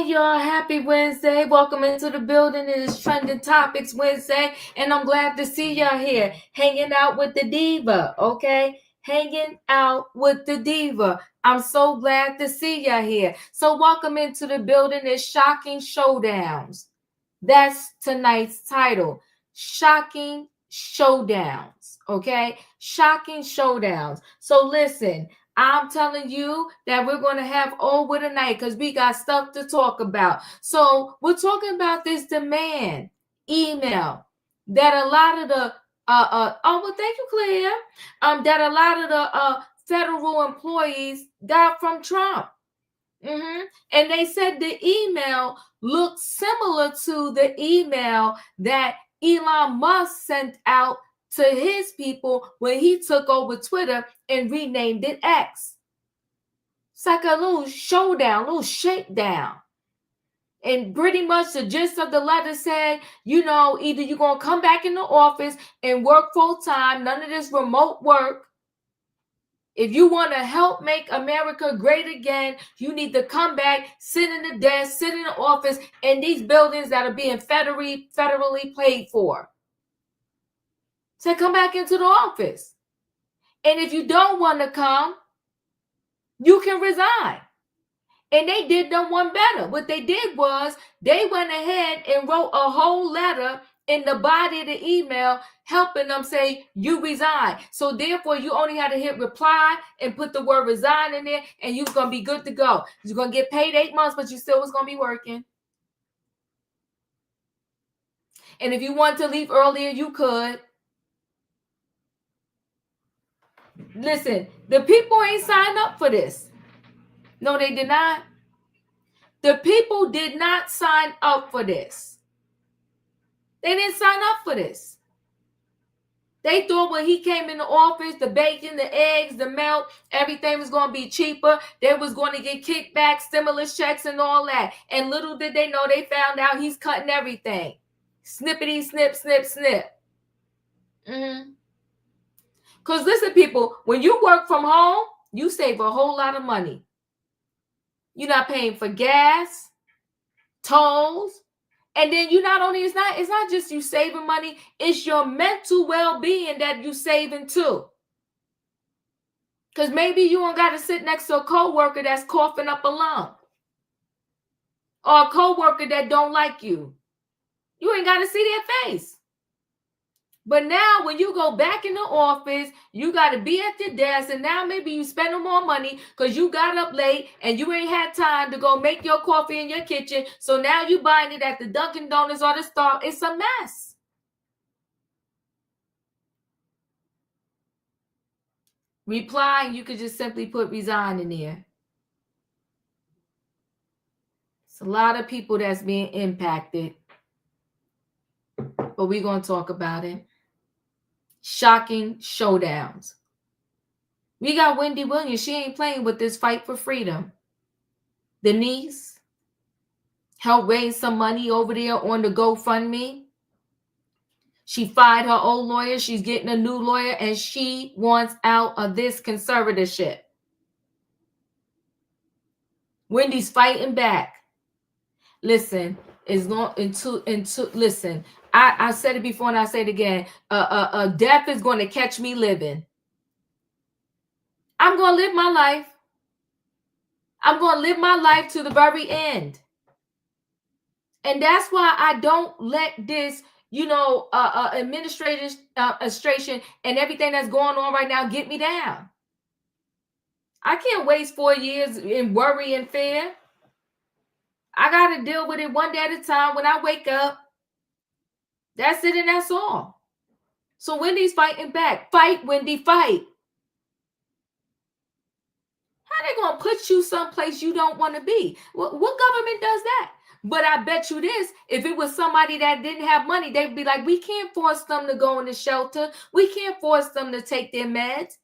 y'all. Happy Wednesday. Welcome into the building. It is Trending Topics Wednesday, and I'm glad to see y'all here hanging out with the diva, okay? Hanging out with the diva. I'm so glad to see y'all here. So welcome into the building. It's Shocking Showdowns. That's tonight's title. Shocking Showdowns, okay? Shocking Showdowns. So listen, I'm telling you that we're going to have over tonight because we got stuff to talk about. So we're talking about this demand email that a lot of the thank you, Claire. That a lot of the federal employees got from Trump. And they said the email looked similar to the email that Elon Musk sent out to his people when he took over Twitter and renamed it X. It's like a little showdown, a little shakedown. And pretty much the gist of the letter said, either you're going to come back in the office and work full time, none of this remote work. If you want to help make America great again, you need to come back, sit in the desk, sit in the office in these buildings that are being federally paid for. So come back into the office. And if you don't want to come, you can resign. And they did them one better. What they did was they went ahead and wrote a whole letter in the body of the email helping them say you resign. So therefore, you only had to hit reply and put the word resign in there, and you're going to be good to go. You're going to get paid 8 months, but you still was going to be working. And if you want to leave earlier, you could. Listen, the people ain't signed up for this. No, they did not. The people did not sign up for this. They didn't sign up for this. They thought when he came in the office, the bacon, the eggs, the milk, everything was going to be cheaper. They was going to get kickbacks, stimulus checks, and all that. And little did they know, they found out he's cutting everything. Snippity, snip, snip, snip. Because listen, people, when you work from home, you save a whole lot of money. You're not paying for gas, tolls, and then you not only, it's not just you saving money, it's your mental well-being that you saving too. Because maybe you don't got to sit next to a coworker that's coughing up a lung, or a coworker that don't like you. You ain't got to see their face. But now when you go back in the office, you got to be at the desk, and now maybe you spending more money because you got up late and you ain't had time to go make your coffee in your kitchen. So now you buying it at the Dunkin' Donuts or the Star. It's a mess. Reply, you could just simply put resign in there. It's a lot of people that's being impacted, but we're going to talk about it. Shocking showdowns. We got Wendy Williams. She ain't playing with this fight for freedom. The niece helped raise some money over there on the GoFundMe. She fired her old lawyer. She's getting a new lawyer, and she wants out of this conservatorship. Wendy's fighting back. Listen, listen. I said it before and I say it again. Death is going to catch me living. I'm going to live my life. I'm going to live my life to the very end. And that's why I don't let this, administration and everything that's going on right now get me down. I can't waste 4 years in worry and fear. I got to deal with it one day at a time. When I wake up, that's it and that's all. So Wendy's fighting back. Fight, Wendy, fight. How they going to put you someplace you don't want to be? What government does that? But I bet you this, if it was somebody that didn't have money, they'd be like, we can't force them to go in the shelter. We can't force them to take their meds.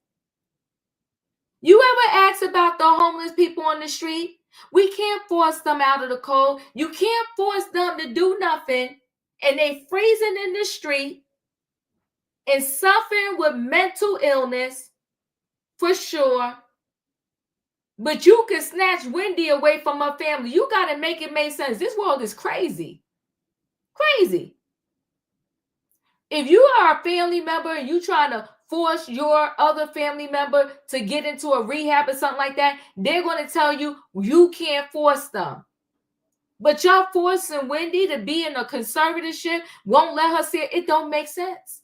You ever ask about the homeless people on the street? We can't force them out of the cold. You can't force them to do nothing. And they freezing in the street and suffering with mental illness for sure. But you can snatch Wendy away from her family. You got to make it make sense. This world is crazy. Crazy. If you are a family member and you trying to force your other family member to get into a rehab or something like that, they're going to tell you you can't force them. But y'all forcing Wendy to be in a conservatorship, won't let her see it. It don't make sense.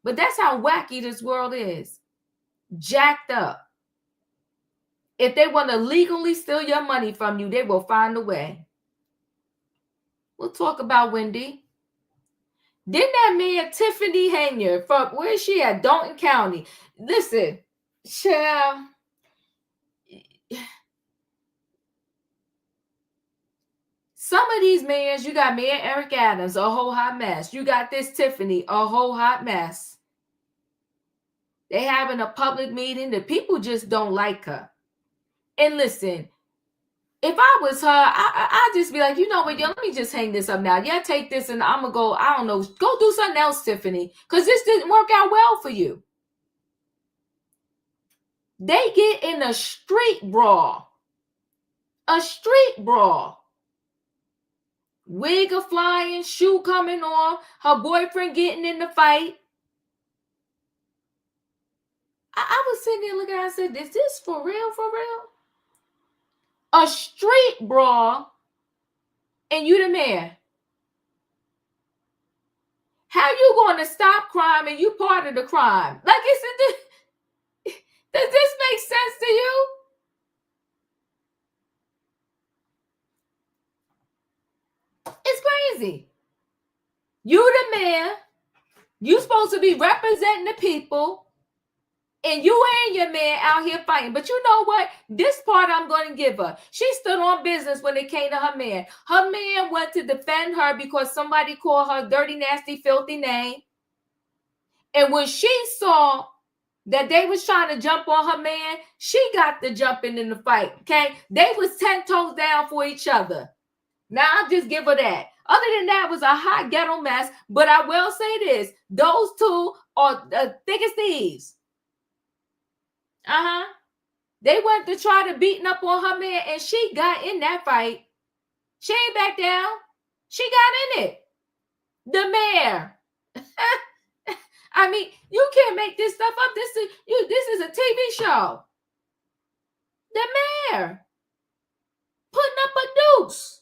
But that's how wacky this world is. Jacked up. If they want to legally steal your money from you, they will find a way. We'll talk about Wendy. Didn't that Mayor Tiffany Henyard from where is she at? Dalton County. Listen, child. Some of these mayors, you got Mayor Eric Adams, a whole hot mess. You got this Tiffany, a whole hot mess. They having a public meeting. The people just don't like her. And listen, if I was her, I'd just be like, you know what, yo, let me just hang this up now. Yeah, take this and I'm going to go, I don't know, go do something else, Tiffany, because this didn't work out well for you. They get in a street brawl. A street brawl. Wig flying, shoe coming off, her boyfriend getting in the fight. I was sitting there looking at her and said, is this for real, for real? A street brawl, and you the mayor. How you going to stop crime and you part of the crime? Like, does this make sense to you? It's crazy. You the mayor. You supposed to be representing the people. And you and your man out here fighting. But you know what? This part I'm going to give her. She stood on business when it came to her man. Her man went to defend her because somebody called her dirty, nasty, filthy name. And when she saw that they was trying to jump on her man, she got the jumping in the fight, okay? They was 10 toes down for each other. Now, I'll just give her that. Other than that, it was a hot ghetto mess. But I will say this. Those two are thick as thieves. They went to try to beating up on her man, and she got in that fight. She ain't back down. She got in it. The mayor. I mean, you can't make this stuff up. This is a TV show. The mayor putting up a deuce.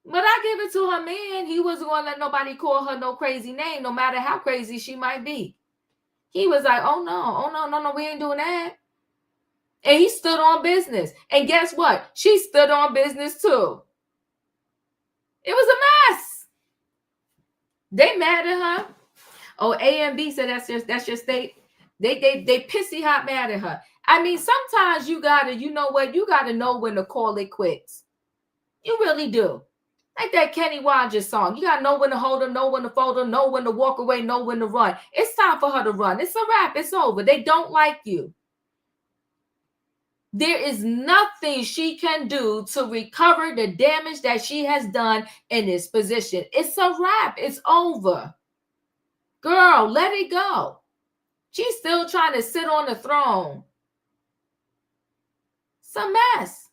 But I give it to her man. He wasn't going to let nobody call her no crazy name, no matter how crazy she might be. He was like, oh, no, we ain't doing that. And he stood on business. And guess what? She stood on business too. It was a mess. They mad at her. Oh, A and B said that's your state. They pissy hot mad at her. I mean, sometimes you gotta, you know what? You gotta know when to call it quits. You really do. Like that Kenny Rogers song. You gotta know when to hold her, know when to fold her, know when to walk away, know when to run. It's time for her to run. It's a wrap. It's over. They don't like you. There is nothing she can do to recover the damage that she has done in this position. It's a wrap. It's over. Girl, let it go. She's still trying to sit on the throne. It's a mess.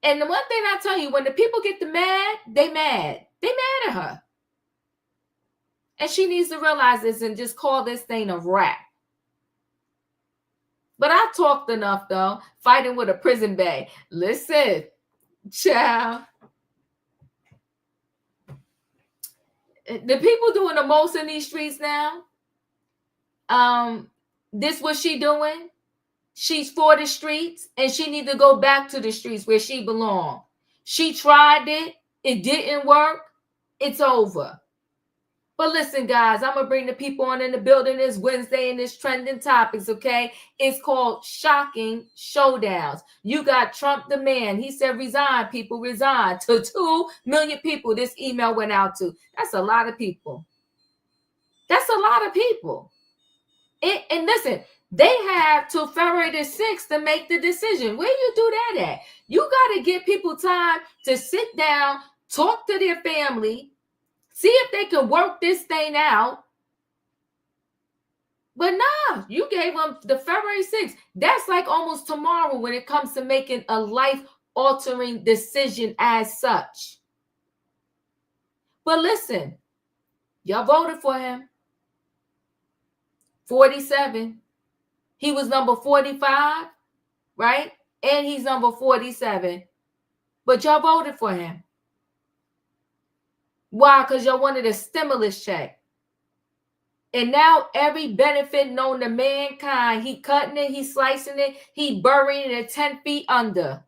And the one thing I tell you, when the people get mad, they mad. They mad at her. And she needs to realize this and just call this thing a wrap. But I talked enough, though, fighting with a prison bae. Listen, child. The people doing the most in these streets now, this what she doing? She's for the streets, and she need to go back to the streets where she belongs. She tried it. It didn't work. It's over. But listen, guys, I'm going to bring the people on in the building this Wednesday in this trending topics, okay? It's called Shocking Showdowns. You got Trump the man. He said resign, people, resign. To 2 million people this email went out to. That's a lot of people. That's a lot of people. And listen, they have till February the 6th to make the decision. Where you do that at? You got to give people time to sit down, talk to their family, see if they can work this thing out. But nah, you gave them the February 6th. That's like almost tomorrow when it comes to making a life-altering decision as such. But listen, y'all voted for him. 47. He was number 45, right? And he's number 47. But y'all voted for him. Why? Because y'all wanted a stimulus check. And now every benefit known to mankind, he cutting it, he slicing it, he burying it 10 feet under.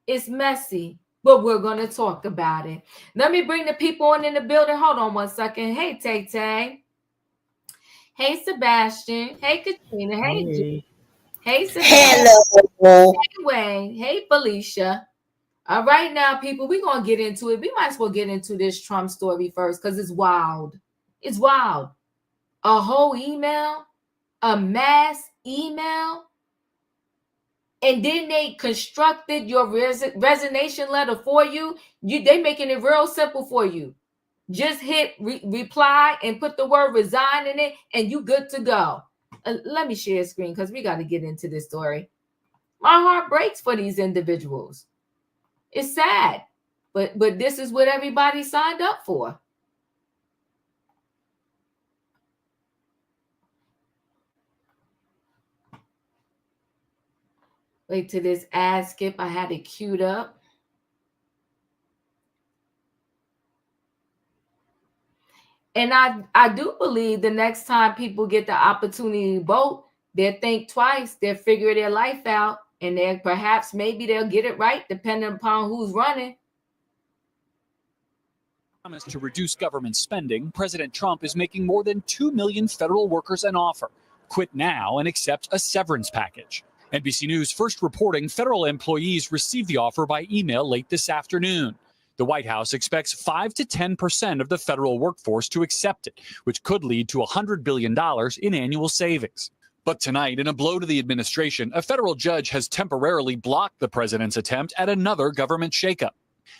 It's messy, but we're going to talk about it. Let me bring the people on in the building. Hold on one second. Hey, Tay-Tay. Hey, Sebastian. Hey, Katrina. Hey, hey, Sebastian. Hello. Hey, Wayne. Hey, Felicia. All right, now, people, we're going to get into it. We might as well get into this Trump story first because it's wild. It's wild. A whole email, a mass email, and then they constructed your resignation letter for you. They making it real simple for you. Just hit reply and put the word resign in it, and you good to go. Let me share a screen because we got to get into this story. My heart breaks for these individuals. It's sad, but this is what everybody signed up for. Wait till this ad skip. I had it queued up. And I do believe the next time people get the opportunity to vote, they'll think twice, they'll figure their life out, and then perhaps maybe they'll get it right depending upon who's running. To reduce government spending, President Trump is making more than 2 million federal workers an offer. Quit now and accept a severance package. NBC News first reporting federal employees received the offer by email late this afternoon. The White House expects 5 to 10% of the federal workforce to accept it, which could lead to $100 billion in annual savings. But tonight, in a blow to the administration, a federal judge has temporarily blocked the president's attempt at another government shakeup,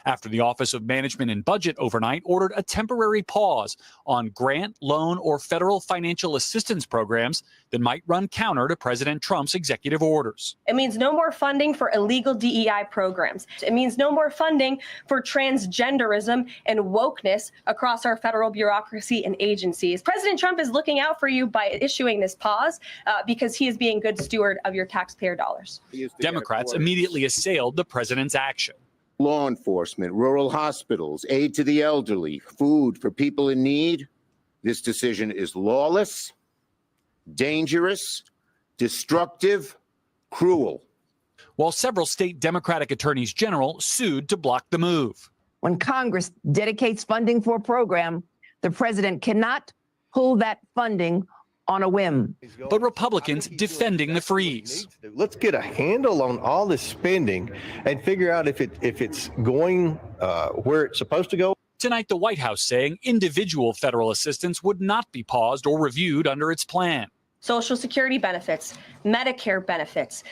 after the Office of Management and Budget overnight ordered a temporary pause on grant, loan, or federal financial assistance programs that might run counter to President Trump's executive orders. It means no more funding for illegal DEI programs. It means no more funding for transgenderism and wokeness across our federal bureaucracy and agencies. President Trump is looking out for you by issuing this pause because he is being a good steward of your taxpayer dollars. Democrats immediately assailed the president's action. Law enforcement, rural hospitals, aid to the elderly, food for people in need. This decision is lawless, dangerous, destructive, cruel. While several state Democratic attorneys general sued to block the move. When Congress dedicates funding for a program, the president cannot pull that funding on a whim. But Republicans defending the freeze. Let's get a handle on all this spending and figure out if it's going where it's supposed to go. Tonight, the White House saying individual federal assistance would not be paused or reviewed under its plan. Social Security benefits, Medicare benefits,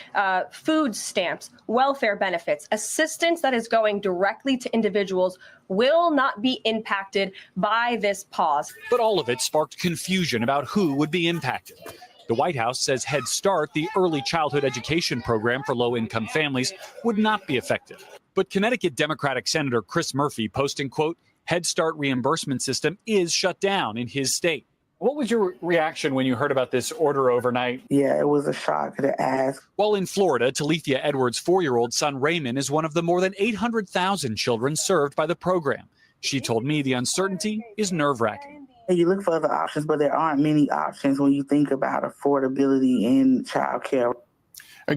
food stamps, welfare benefits, assistance that is going directly to individuals will not be impacted by this pause. But all of it sparked confusion about who would be impacted. The White House says Head Start, the early childhood education program for low-income families, would not be affected. But Connecticut Democratic Senator Chris Murphy posting, quote, Head Start reimbursement system is shut down in his state. What was your reaction when you heard about this order overnight? Yeah, it was a shock to ask. While in Florida, Talithia Edwards' 4-year-old son Raymond is one of the more than 800,000 children served by the program. She told me the uncertainty is nerve-wracking. You look for other options, but there aren't many options when you think about affordability in child care.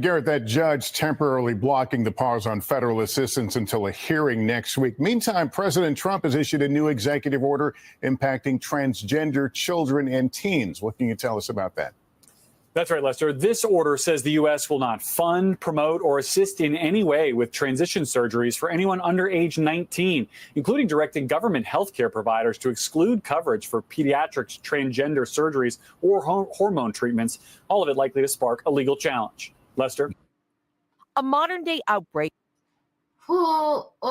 Garrett, that judge temporarily blocking the pause on federal assistance until a hearing next week. Meantime, President Trump has issued a new executive order impacting transgender children and teens. What can you tell us about that? That's right, Lester. This order says the U.S. will not fund, promote, or assist in any way with transition surgeries for anyone under age 19, including directing government health care providers to exclude coverage for pediatrics, transgender surgeries, or hormone treatments, all of it likely to spark a legal challenge. Lester? A modern-day outbreak. So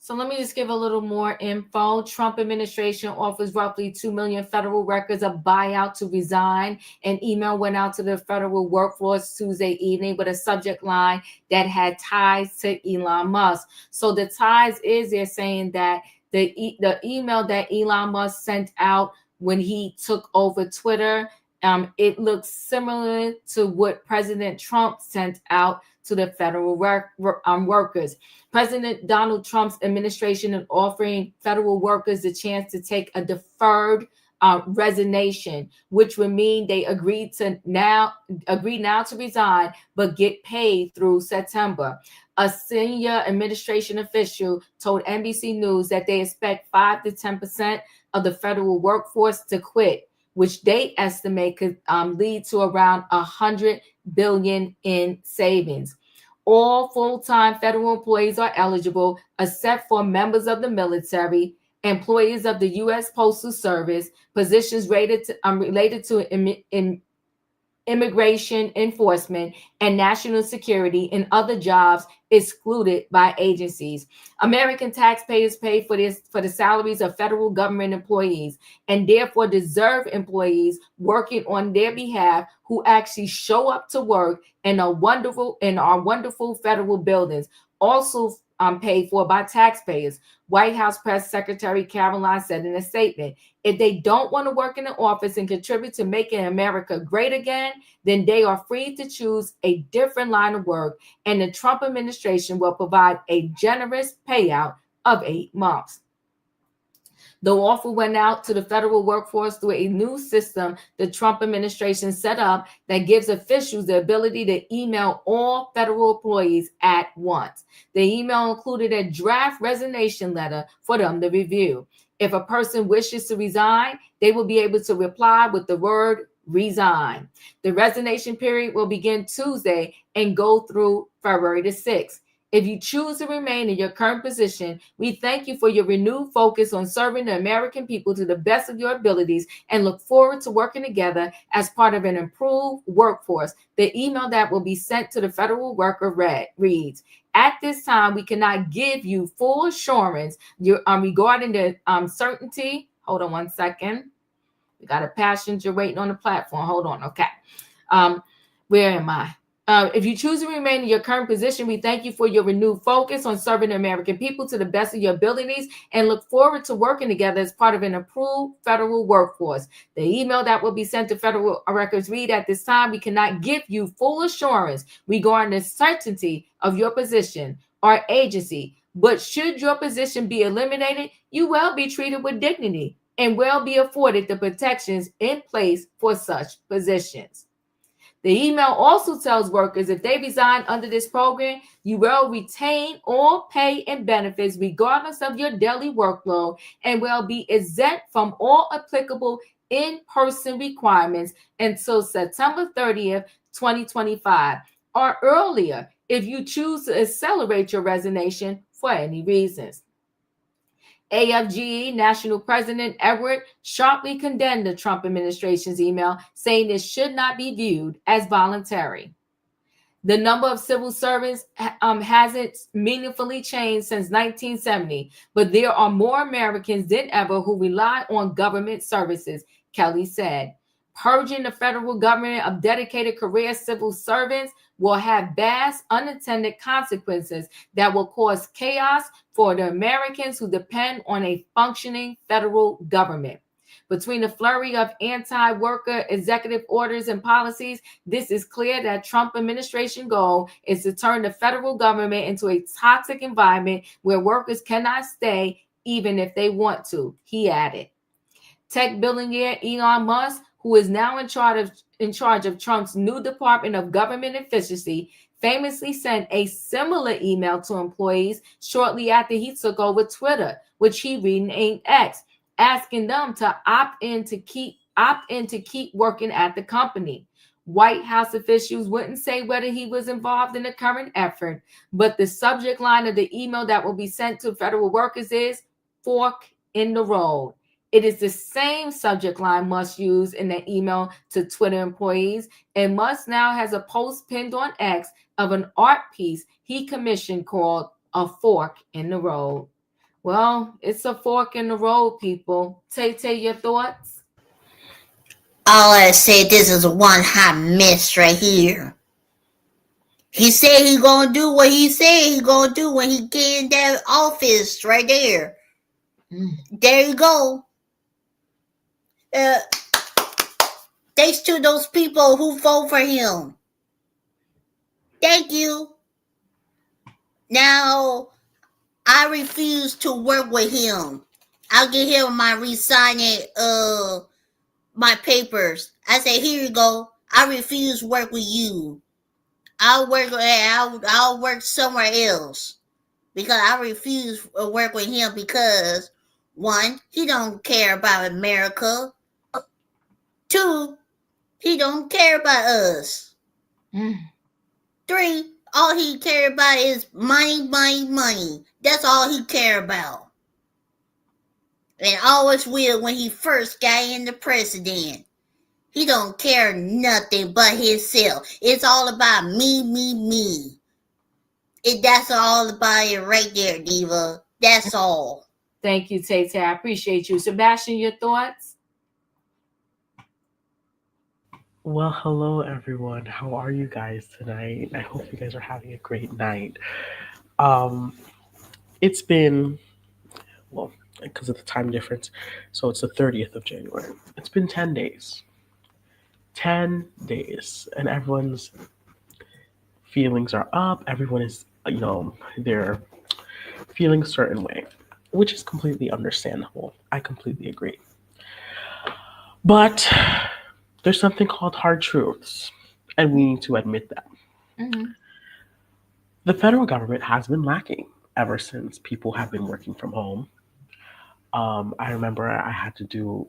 So let me just give a little more info. Trump administration offers roughly 2 million federal workers a buyout to resign. An email went out to the federal workforce Tuesday evening with a subject line that had ties to Elon Musk. So the ties is they're saying that the email that Elon Musk sent out when he took over Twitter, it looks similar to what President Trump sent out to the federal workers. President Donald Trump's administration is offering federal workers the chance to take a deferred resignation, which would mean they agree now to resign, but get paid through September. A senior administration official told NBC News that they expect 5 to 10% of the federal workforce to quit, which they estimate could lead to around $100 billion in savings. All full-time federal employees are eligible, except for members of the military, employees of the U.S. Postal Service, positions related to immigration enforcement and national security, and other jobs excluded by agencies. American taxpayers pay for the salaries of federal government employees, and therefore deserve employees working on their behalf who actually show up to work in our wonderful federal buildings, also paid for by taxpayers. White House Press Secretary Caroline said in a statement, if they don't want to work in the office and contribute to making America great again, then they are free to choose a different line of work, and the Trump administration will provide a generous payout of 8 months. The offer went out to the federal workforce through a new system the Trump administration set up that gives officials the ability to email all federal employees at once. The email included a draft resignation letter for them to review. If a person wishes to resign, they will be able to reply with the word resign. The resignation period will begin Tuesday and go through February the 6th. If you choose to remain in your current position, we thank you for your renewed focus on serving the American people to the best of your abilities and look forward to working together as part of an improved workforce. The email that will be sent to the federal worker reads, at this time, we cannot give you full assurance regarding the certainty. Hold on one second. We got a passenger waiting on the platform. Hold on. Okay. Where am I? If you choose to remain in your current position, we thank you for your renewed focus on serving the American people to the best of your abilities and look forward to working together as part of an improved federal workforce. The email that will be sent to federal records read, at this time, we cannot give you full assurance regarding the certainty of your position or agency, but should your position be eliminated, you will be treated with dignity and will be afforded the protections in place for such positions. The email also tells workers if they resign under this program, you will retain all pay and benefits regardless of your daily workload and will be exempt from all applicable in-person requirements until September 30th, 2025, or earlier if you choose to accelerate your resignation for any reasons. AFGE National President Edward sharply condemned the Trump administration's email, saying it should not be viewed as voluntary. The number of civil servants hasn't meaningfully changed since 1970, but there are more Americans than ever who rely on government services, Kelly said. Purging the federal government of dedicated career civil servants will have vast unintended consequences that will cause chaos for the Americans who depend on a functioning federal government. Between the flurry of anti-worker executive orders and policies, this is clear that Trump administration goal is to turn the federal government into a toxic environment where workers cannot stay even if they want to, he added. Tech billionaire Elon Musk, who is now in charge of Trump's new Department of Government Efficiency, famously sent a similar email to employees shortly after he took over Twitter, which he renamed X, asking them to opt in to keep working at the company. White House officials wouldn't say whether he was involved in the current effort, but the subject line of the email that will be sent to federal workers is fork in the road. It is the same subject line Musk used in the email to Twitter employees, and Musk now has a post pinned on X of an art piece he commissioned called A Fork in the Road. Well, it's a fork in the road, people. Tay, your thoughts? All I say, this is one hot mess right here. He said he gonna do what he said he gonna do when he get in that office right there. There you go. Thanks to those people who vote for him. Thank you. Now, I refuse to work with him. I'll get him my resigning my papers. I say, here you go. I refuse to work with you. I'll work somewhere else. Because I refuse to work with him because, one, he don't care about America. Two, he don't care about us. 3, all he care about is money. That's all he care about. And always will when he first got in the president. He don't care nothing but himself. It's all about me. That's all about it right there, Diva. That's all. Thank you, Tay. I appreciate you. Sebastian, your thoughts? Well, hello everyone. How are you guys tonight? I hope you guys are having a great night. It's been, well, because of the time difference, so it's the 30th of January. It's been 10 days. 10 days, and everyone's feelings are up. Everyone is, they're feeling a certain way, which is completely understandable. I completely agree. But there's something called hard truths, and we need to admit that. The federal government has been lacking ever since people have been working from home. I remember I had to do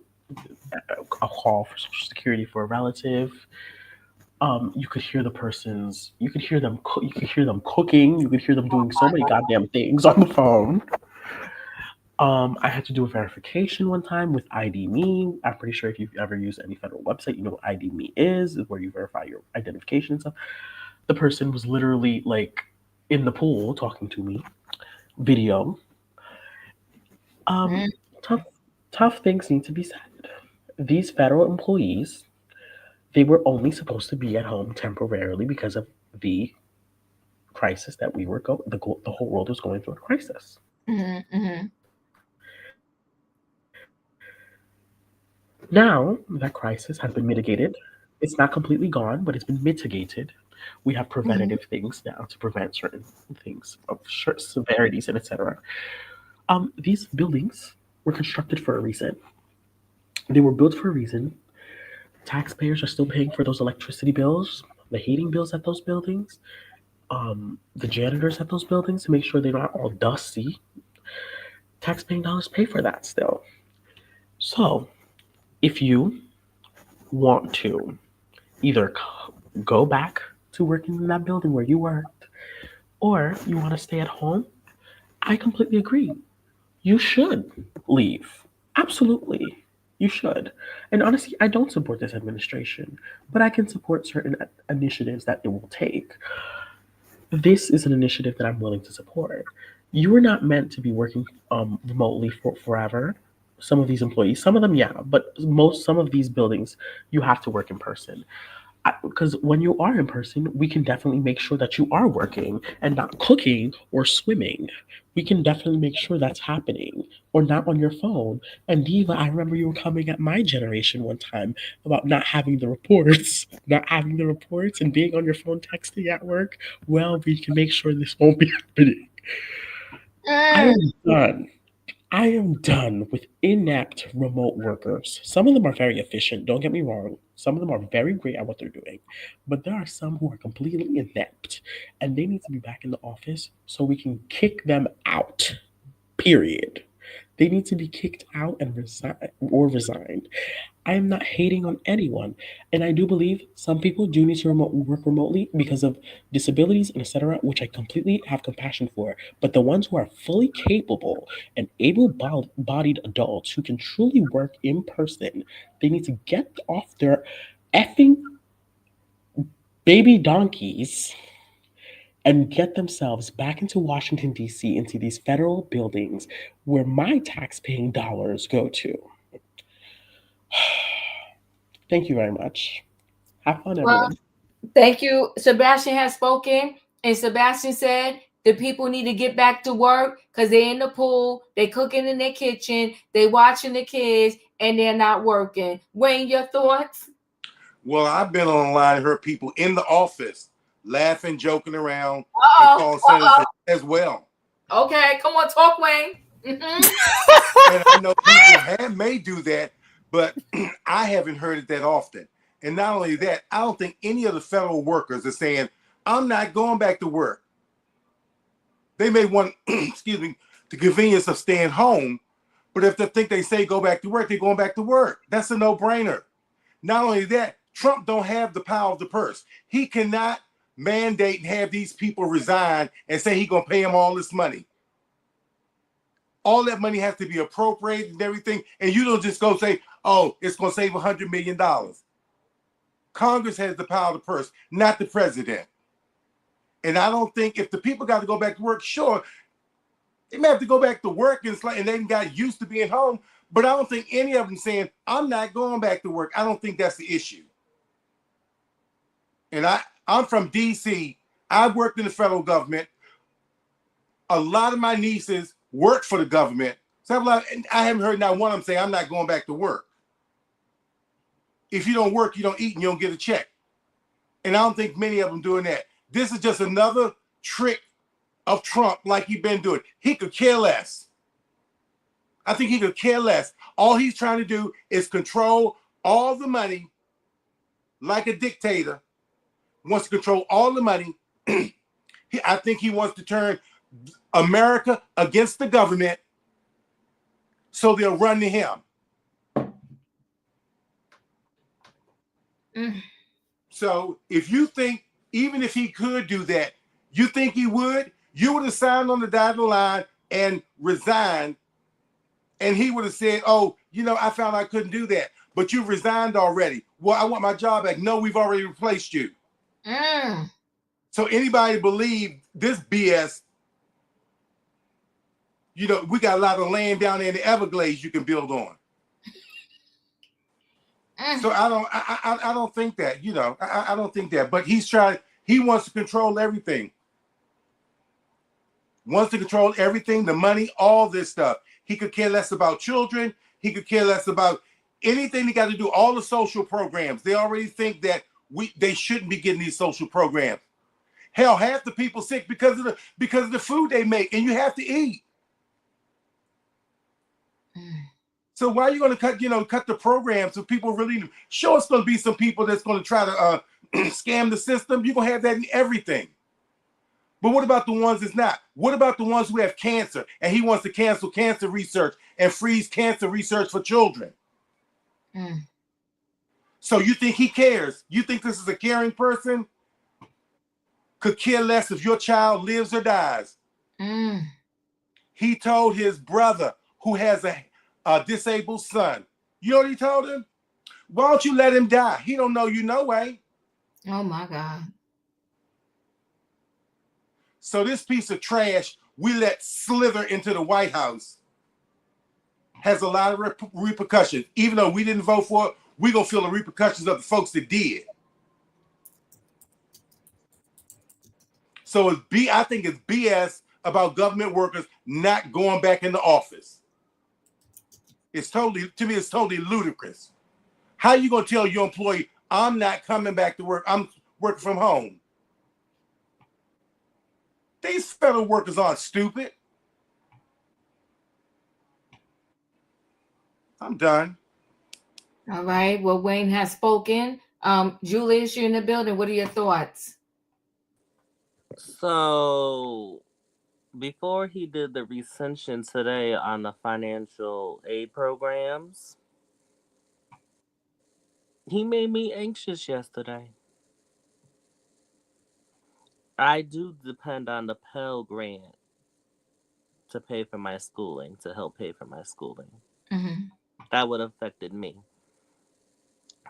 a call for Social Security for a relative. You could hear the person's, you could hear them cooking, you could hear them doing so many goddamn things on the phone. I had to do a verification one time with ID.me. I'm pretty sure if you've ever used any federal website, you know what ID.me is where you verify your identification and stuff. The person was literally like in the pool talking to me, video. Tough things need to be said. These federal employees, they were only supposed to be at home temporarily because of the crisis that we were the whole world was going through a crisis. Now that crisis has been mitigated. It's not completely gone, but it's been mitigated. We have preventative things now to prevent certain things of severities and etc. These buildings were constructed for a reason. They were built for a reason. Taxpayers are still paying for those electricity bills, the heating bills at those buildings, the janitors at those buildings to make sure they're not all dusty. Taxpaying dollars pay for that still. So, if you want to either go back to working in that building where you worked, or you want to stay at home, I completely agree. You should leave. Absolutely. You should. And honestly, I don't support this administration, but I can support certain initiatives that it will take. This is an initiative that I'm willing to support. You are not meant to be working remotely for forever. Some of these employees, some of them, yeah, but some of these buildings, you have to work in person. Because when you are in person, we can definitely make sure that you are working and not cooking or swimming. We can definitely make sure that's happening or not on your phone. And Diva, I remember you were coming at my generation one time about not having the reports and being on your phone texting at work. Well, we can make sure this won't be happening. I am done with inept remote workers. Some of them are very efficient, don't get me wrong. Some of them are very great at what they're doing. But there are some who are completely inept, and they need to be back in the office so we can kick them out, period. They need to be kicked out and resigned. I am not hating on anyone, and I do believe some people do need to work remotely because of disabilities and etc., which I completely have compassion for. But the ones who are fully capable and able-bodied adults who can truly work in person, they need to get off their effing baby donkeys and get themselves back into Washington, D.C., into these federal buildings where my tax-paying dollars go to. Thank you very much. Have fun, Well, everyone. thank you. Sebastian has spoken, and Sebastian said the people need to get back to work because they're in the pool, they cooking in their kitchen, they watching the kids, and they're not working. Wayne, your thoughts? Well, I've been online and heard people in the office laughing, joking around, and call Uh-oh. senators as well. Okay, come on, talk, Wayne. And I know people may do that, but I haven't heard it that often. And not only that, I don't think any of the federal workers are saying, I'm not going back to work. They may want, excuse me, the convenience of staying home, but if they think they say go back to work, they're going back to work. That's a no-brainer. Not only that, Trump don't have the power of the purse. He cannot mandate and have these people resign and say he's going to pay them all this money. All that money has to be appropriated and everything, and you don't just go say, oh, it's going to save $100 million. Congress has the power of the purse, not the president. And I don't think if the people got to go back to work, sure, they may have to go back to work and they got used to being home, but I don't think any of them saying, I'm not going back to work. I don't think that's the issue. And I'm from D.C. I've worked in the federal government. A lot of my nieces work for the government. So I haven't heard not one of them say, I'm not going back to work. If you don't work, you don't eat and you don't get a check. And I don't think many of them doing that. This is just another trick of Trump like he's been doing. He could care less. I think he could care less. All he's trying to do is control all the money like a dictator. Wants to control all the money. I think he wants to turn America against the government so they'll run to him. So if you think, even if he could do that, you think he would? You would have signed on the dotted line and resigned, and he would have said, oh, I found I couldn't do that, but you resigned already. Well, I want my job back. No, we've already replaced you. So anybody believe this BS, we got a lot of land down there in the Everglades you can build on. So I don't think that, I don't think that, but he wants to control everything. Wants to control everything, the money, all this stuff. He could care less about children. He could care less about anything they got to do, all the social programs. They already think that they shouldn't be getting these social programs. Hell, half the people sick because of the food they make, and you have to eat. So why are you going to cut the programs so people really sure it's going to be some people that's going to try to scam the system? You're going to have that in everything. But what about the ones that's not? What about the ones who have cancer and he wants to cancel cancer research and freeze cancer research for children? So you think he cares? You think this is a caring person? Could care less if your child lives or dies. He told his brother who has a disabled son. You know what he told him? Why don't you let him die? He don't know you no way. Oh my God. So this piece of trash we let slither into the White House has a lot of repercussions. Even though we didn't vote for it, we're going to feel the repercussions of the folks that did. So I think it's BS about government workers not going back into office. To me, it's totally ludicrous. How are you going to tell your employee, I'm not coming back to work, I'm working from home? These federal workers aren't stupid. I'm done. All right. Well, Wayne has spoken. Julius, you're in the building. What are your thoughts? So, before he did the recension today on the financial aid programs, he made me anxious yesterday. I do depend on the Pell Grant to pay for my schooling, to help pay for my schooling. That would have affected me.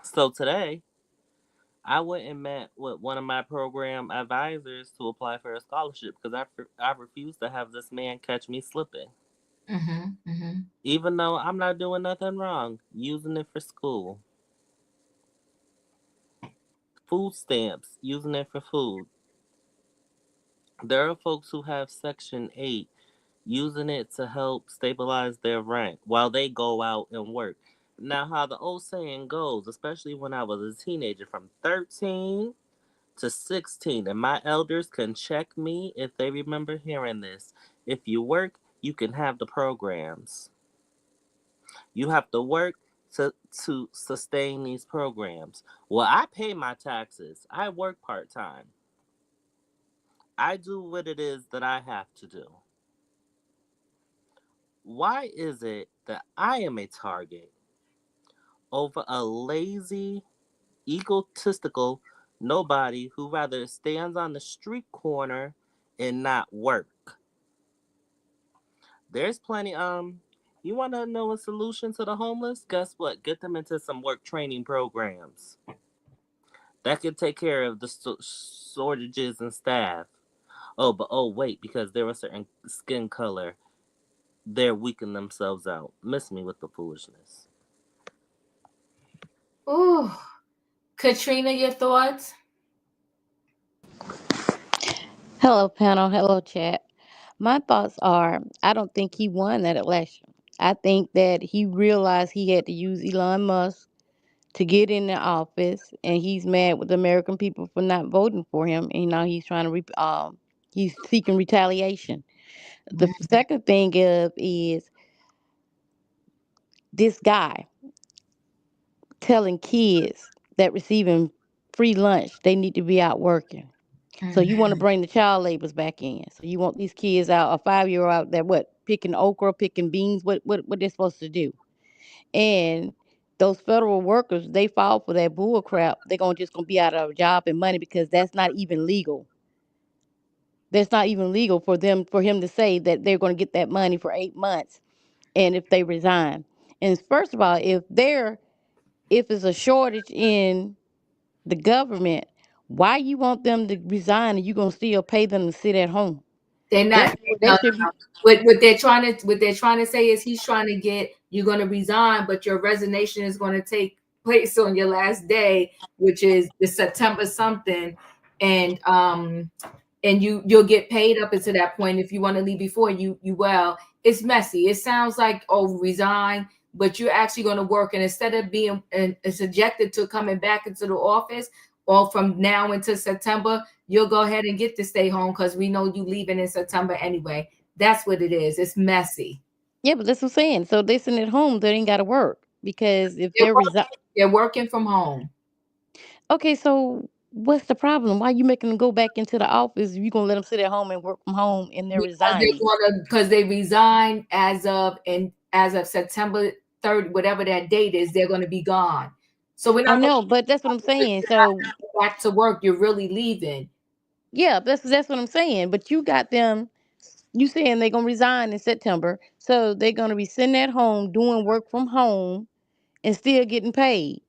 So today, I went and met with one of my program advisors to apply for a scholarship because I refuse to have this man catch me slipping. Even though I'm not doing nothing wrong, using it for school. Food stamps, using it for food. There are folks who have Section 8 using it to help stabilize their rank while they go out and work. Now, how the old saying goes, especially when I was a teenager, from 13 to 16, and my elders can check me if they remember hearing this. If you work, you can have the programs. You have to work to sustain these programs. Well, I pay my taxes. I work part-time. I do what it is that I have to do. Why is it that I am a target over a lazy, egotistical nobody who rather stands on the street corner and not work? There's plenty. You want to know a solution to the homeless? Guess what? Get them into some work training programs that can take care of the shortages in staff. Oh, wait, because they're a certain skin color, they're weakening themselves out. Miss me with the foolishness. Ooh, Katrina, your thoughts? Hello, panel. Hello, chat. My thoughts are I don't think he won that election. I think that he realized he had to use Elon Musk to get in the office, and he's mad with the American people for not voting for him. And now he's trying to, he's seeking retaliation. The second thing is this guy telling kids that receiving free lunch they need to be out working. So you want to bring the child labors back in. So you want these kids out, a 5-year-old out there, picking okra, picking beans, what they're supposed to do. And those federal workers, they fall for that bull crap. They're just gonna be out of a job and money because that's not even legal. That's not even legal for him to say that they're gonna get that money for 8 months and if they resign. And first of all, if it's a shortage in the government, why you want them to resign and you gonna still pay them to sit at home? They're not. They should be. What they're trying to say is he's trying to get you're going to resign, but your resignation is going to take place on your last day, which is the September something, and you'll get paid up until that point. If you want to leave before you well, it's messy. It sounds like resign, but you're actually going to work, and instead of being subjected to coming back into the office, or from now until September, you'll go ahead and get to stay home because we know you leaving in September anyway. That's what it is. It's messy. Yeah, but that's what I'm saying. So they sitting at home, they ain't got to work because if they're working from home. Okay, so what's the problem? Why you making them go back into the office? You gonna let them sit at home and work from home and they're resigning? Because they resign as of September 3rd, whatever that date is, they're going to be gone. So we're not. I know, but that's what I'm saying. So back to work, you're really leaving. Yeah, that's what I'm saying. But you got them. You saying they're gonna resign in September, so they're gonna be sitting at home doing work from home and still getting paid.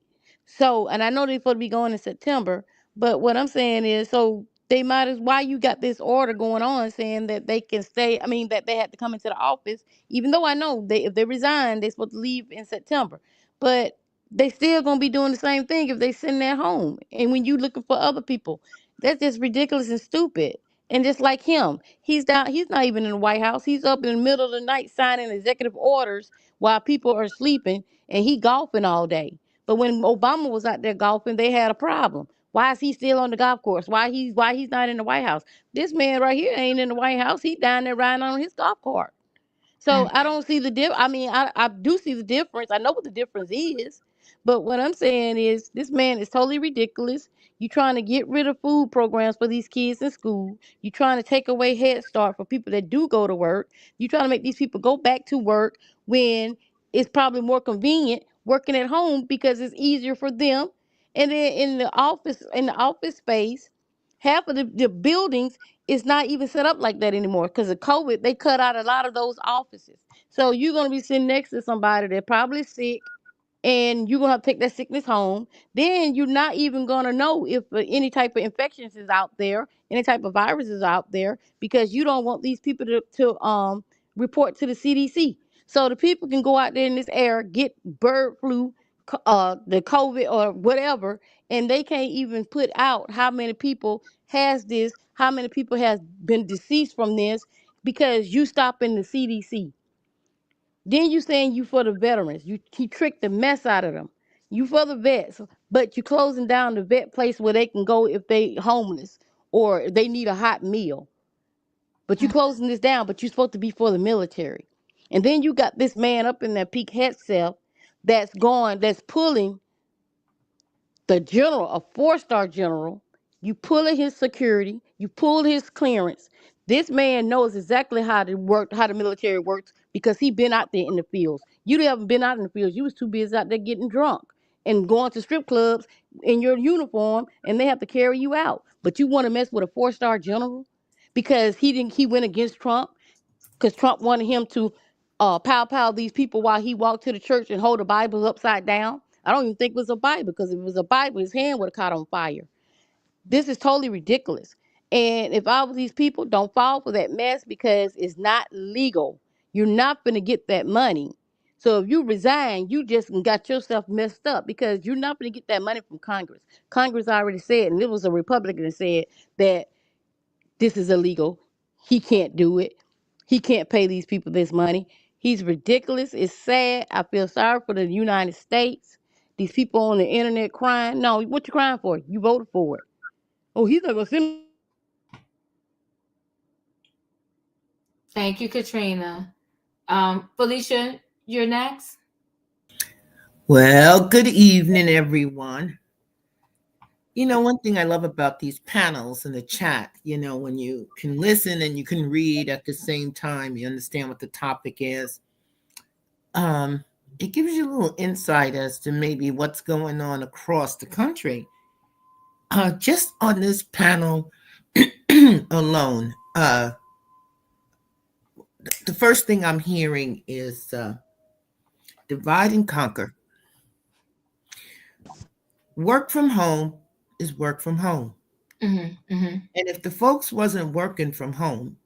So, and I know they're supposed to be going in September, but what I'm saying is, so they might as why you got this order going on saying that they can stay. I mean, that they had to come into the office, even though I know if they resign, they're supposed to leave in September, but they still gonna be doing the same thing if they sitting at home. And when you looking for other people, that's just ridiculous and stupid. And just like him, he's down. He's not even in the White House. He's up in the middle of the night signing executive orders while people are sleeping, and he golfing all day. But when Obama was out there golfing, they had a problem. Why is he still on the golf course? Why he's not in the White House? This man right here ain't in the White House. He down there riding on his golf cart. So I don't see the difference. I mean, I do see the difference. I know what the difference is. But what I'm saying is this man is totally ridiculous. You trying to get rid of food programs for these kids in school. You trying to take away Head Start for people that do go to work. You trying to make these people go back to work when it's probably more convenient working at home because it's easier for them. And then in the office space, half of the buildings is not even set up like that anymore because of COVID. They cut out a lot of those offices. So you're going to be sitting next to somebody that's probably sick and you're gonna have to take that sickness home. Then you're not even gonna know if any type of infections is out there, any type of virus is out there, because you don't want these people to report to the CDC. So the people can go out there in this air, get bird flu, the COVID or whatever, and they can't even put out how many people has this, how many people has been deceased from this, because you stopping the CDC. Then you saying you for the veterans. You tricked the mess out of them. You for the vets, but you closing down the vet place where they can go if they homeless or they need a hot meal. But you closing this down, but you're supposed to be for the military. And then you got this man up in that peak head self that's pulling the general, a 4-star general. You pulling his security, you pulled his clearance. This man knows exactly how the military works, because he been out there in the fields. You haven't been out in the fields. You was too busy out there getting drunk and going to strip clubs in your uniform, and they have to carry you out. But you want to mess with a 4-star general because he went against Trump, because Trump wanted him to pow these people while he walked to the church and hold the Bible upside down. I don't even think it was a Bible, because if it was a Bible, his hand would have caught on fire. This is totally ridiculous. And if all of these people don't fall for that mess, because it's not legal, you're not going to get that money. So if you resign, you just got yourself messed up, because you're not going to get that money from Congress. Congress already said, and it was a Republican that said that this is illegal. He can't do it. He can't pay these people this money. He's ridiculous. It's sad. I feel sorry for the United States. These people on the internet crying. No, what you crying for? You voted for it. Oh, he's not gonna send. Thank you, Katrina. Felicia, you're next. Well, good evening, everyone. You know, one thing I love about these panels in the chat, you know, when you can listen and you can read at the same time, you understand what the topic is. It gives you a little insight as to maybe what's going on across the country. Just on this panel alone, the first thing I'm hearing is divide and conquer. Work from home is work from home. Mm-hmm, mm-hmm. And if the folks wasn't working from home,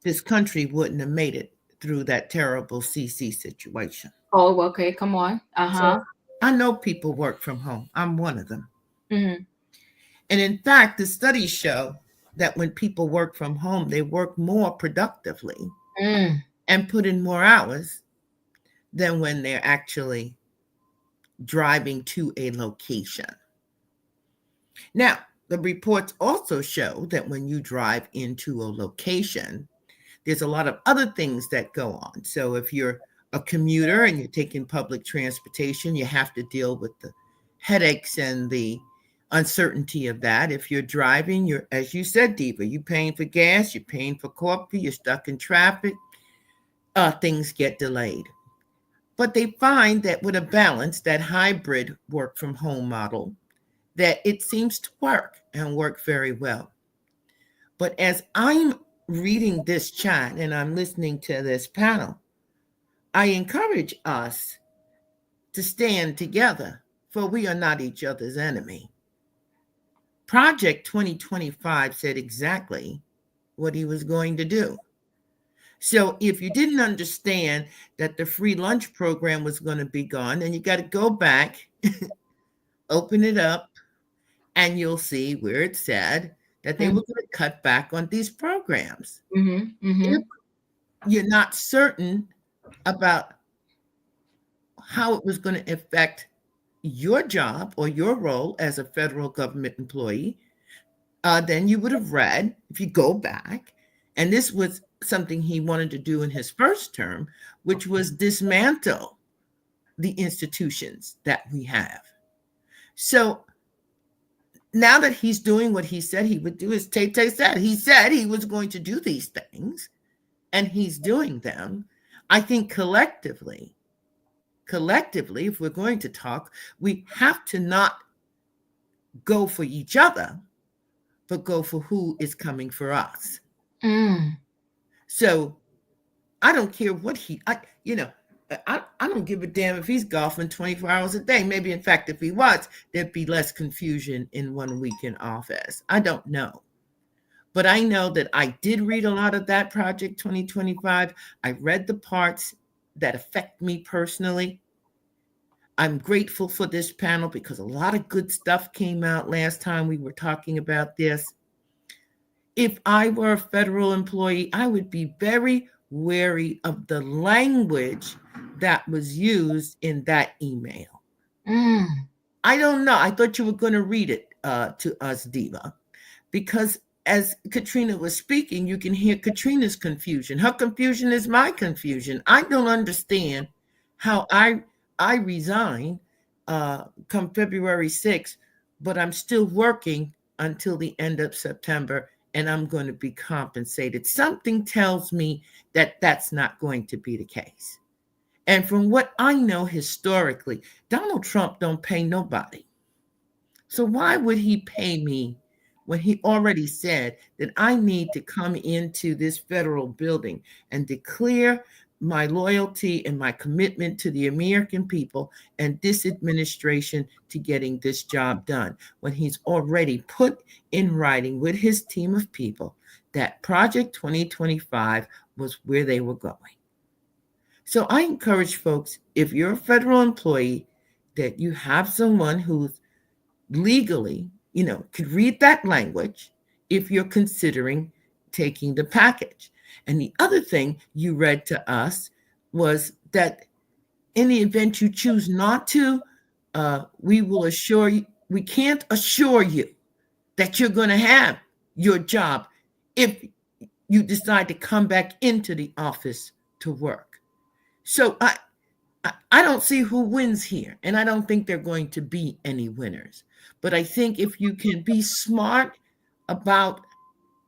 this country wouldn't have made it through that terrible CC situation. Oh, okay, come on. So I know people work from home. I'm one of them. Mm-hmm. And in fact, the studies show that when people work from home, they work more productively and put in more hours than when they're actually driving to a location. Now, the reports also show that when you drive into a location, there's a lot of other things that go on. So if you're a commuter and you're taking public transportation, you have to deal with the headaches and the uncertainty of that. If you're driving, you're, as you said, Diva, you're paying for gas, you're paying for coffee, you're stuck in traffic, things get delayed. But they find that with a balance, that hybrid work from home model, that it seems to work and work very well. But as I'm reading this chat and I'm listening to this panel, I encourage us to stand together, for we are not each other's enemy. Project 2025 said exactly what he was going to do. So if you didn't understand that the free lunch program was going to be gone, then you got to go back, open it up, and you'll see where it said that they were going to cut back on these programs. If you're not certain about how it was going to affect your job or your role as a federal government employee, then you would have read, if you go back, and this was something he wanted to do in his first term, which was dismantle the institutions that we have. So now that he's doing what he said he would do, as Tay said, he said he was going to do these things, and he's doing them. I think collectively, if we're going to talk, we have to not go for each other, but go for who is coming for us. So I don't care what I don't give a damn if he's golfing 24 hours a day. Maybe, in fact, if he was, there'd be less confusion in 1 week in office. I don't know. But I know that I did read a lot of that Project 2025. I read the parts that affect me personally. I'm grateful for this panel because a lot of good stuff came out last time we were talking about this. If I were a federal employee, I would be very wary of the language that was used in that email. I don't know. I thought you were going to read it to us, Diva, because as Katrina was speaking, you can hear Katrina's confusion. Her confusion is my confusion. I don't understand how I resign come February 6th, but I'm still working until the end of September, and I'm going to be compensated. Something tells me that that's not going to be the case. And from what I know historically, Donald Trump don't pay nobody. So why would he pay me when he already said that I need to come into this federal building and declare my loyalty and my commitment to the American people and this administration to getting this job done, when he's already put in writing with his team of people that Project 2025 was where they were going. So I encourage folks, if you're a federal employee, that you have someone who's legally, could read that language if you're considering taking the package. And the other thing you read to us was that in the event you choose not to, we can't assure you that you're going to have your job if you decide to come back into the office to work. So I don't see who wins here, and I don't think there are going to be any winners. But I think if you can be smart about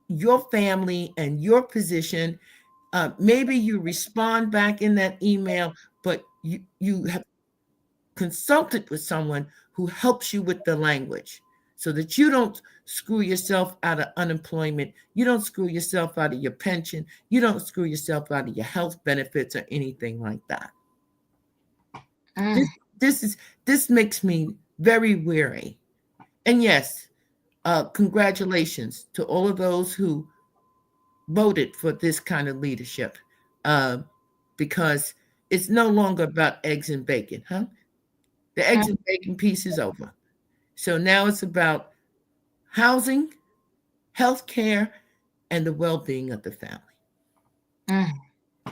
your family and your position, maybe you respond back in that email, but you have consulted with someone who helps you with the language so that you don't screw yourself out of unemployment, you don't screw yourself out of your pension, you don't screw yourself out of your health benefits or anything like that. This makes me very weary. And yes, congratulations to all of those who voted for this kind of leadership, because it's no longer about eggs and bacon, huh? The eggs and bacon piece is over. So now it's about housing, health care, and the well-being of the family.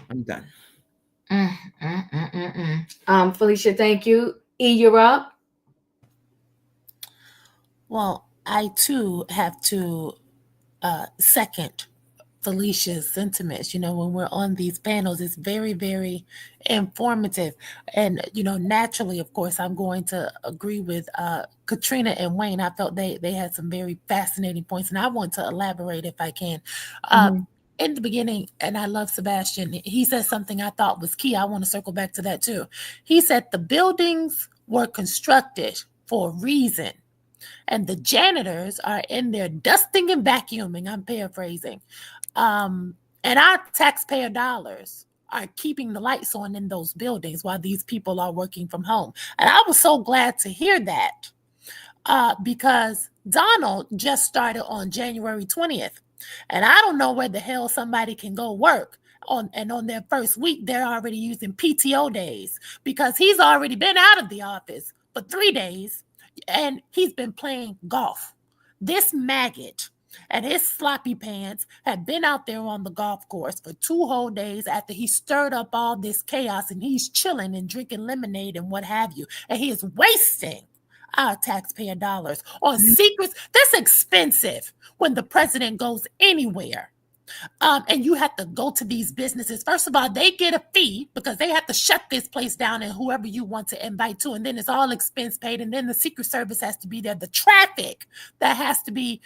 I'm done. Felicia, thank you. E, you're up. Well, I too have to second Felicia's sentiments. When we're on these panels, it's very, very informative. And, naturally, of course, I'm going to agree with Katrina and Wayne. I felt they had some very fascinating points, and I want to elaborate if I can. In the beginning, and I love Sebastian, he said something I thought was key. I want to circle back to that too. He said the buildings were constructed for a reason, and the janitors are in there dusting and vacuuming. I'm paraphrasing. And our taxpayer dollars are keeping the lights on in those buildings while these people are working from home. And I was so glad to hear that because Donald just started on January 20th. And I don't know where the hell somebody can go work on their first week. They're already using PTO days because he's already been out of the office for 3 days and he's been playing golf. This maggot and his sloppy pants have been out there on the golf course for 2 whole days after he stirred up all this chaos, and he's chilling and drinking lemonade and what have you. And he is wasting our taxpayer dollars on secrets. That's expensive when the president goes anywhere. And you have to go to these businesses. First of all, they get a fee because they have to shut this place down and whoever you want to invite to. And then it's all expense paid. And then the Secret Service has to be there. The traffic that has to be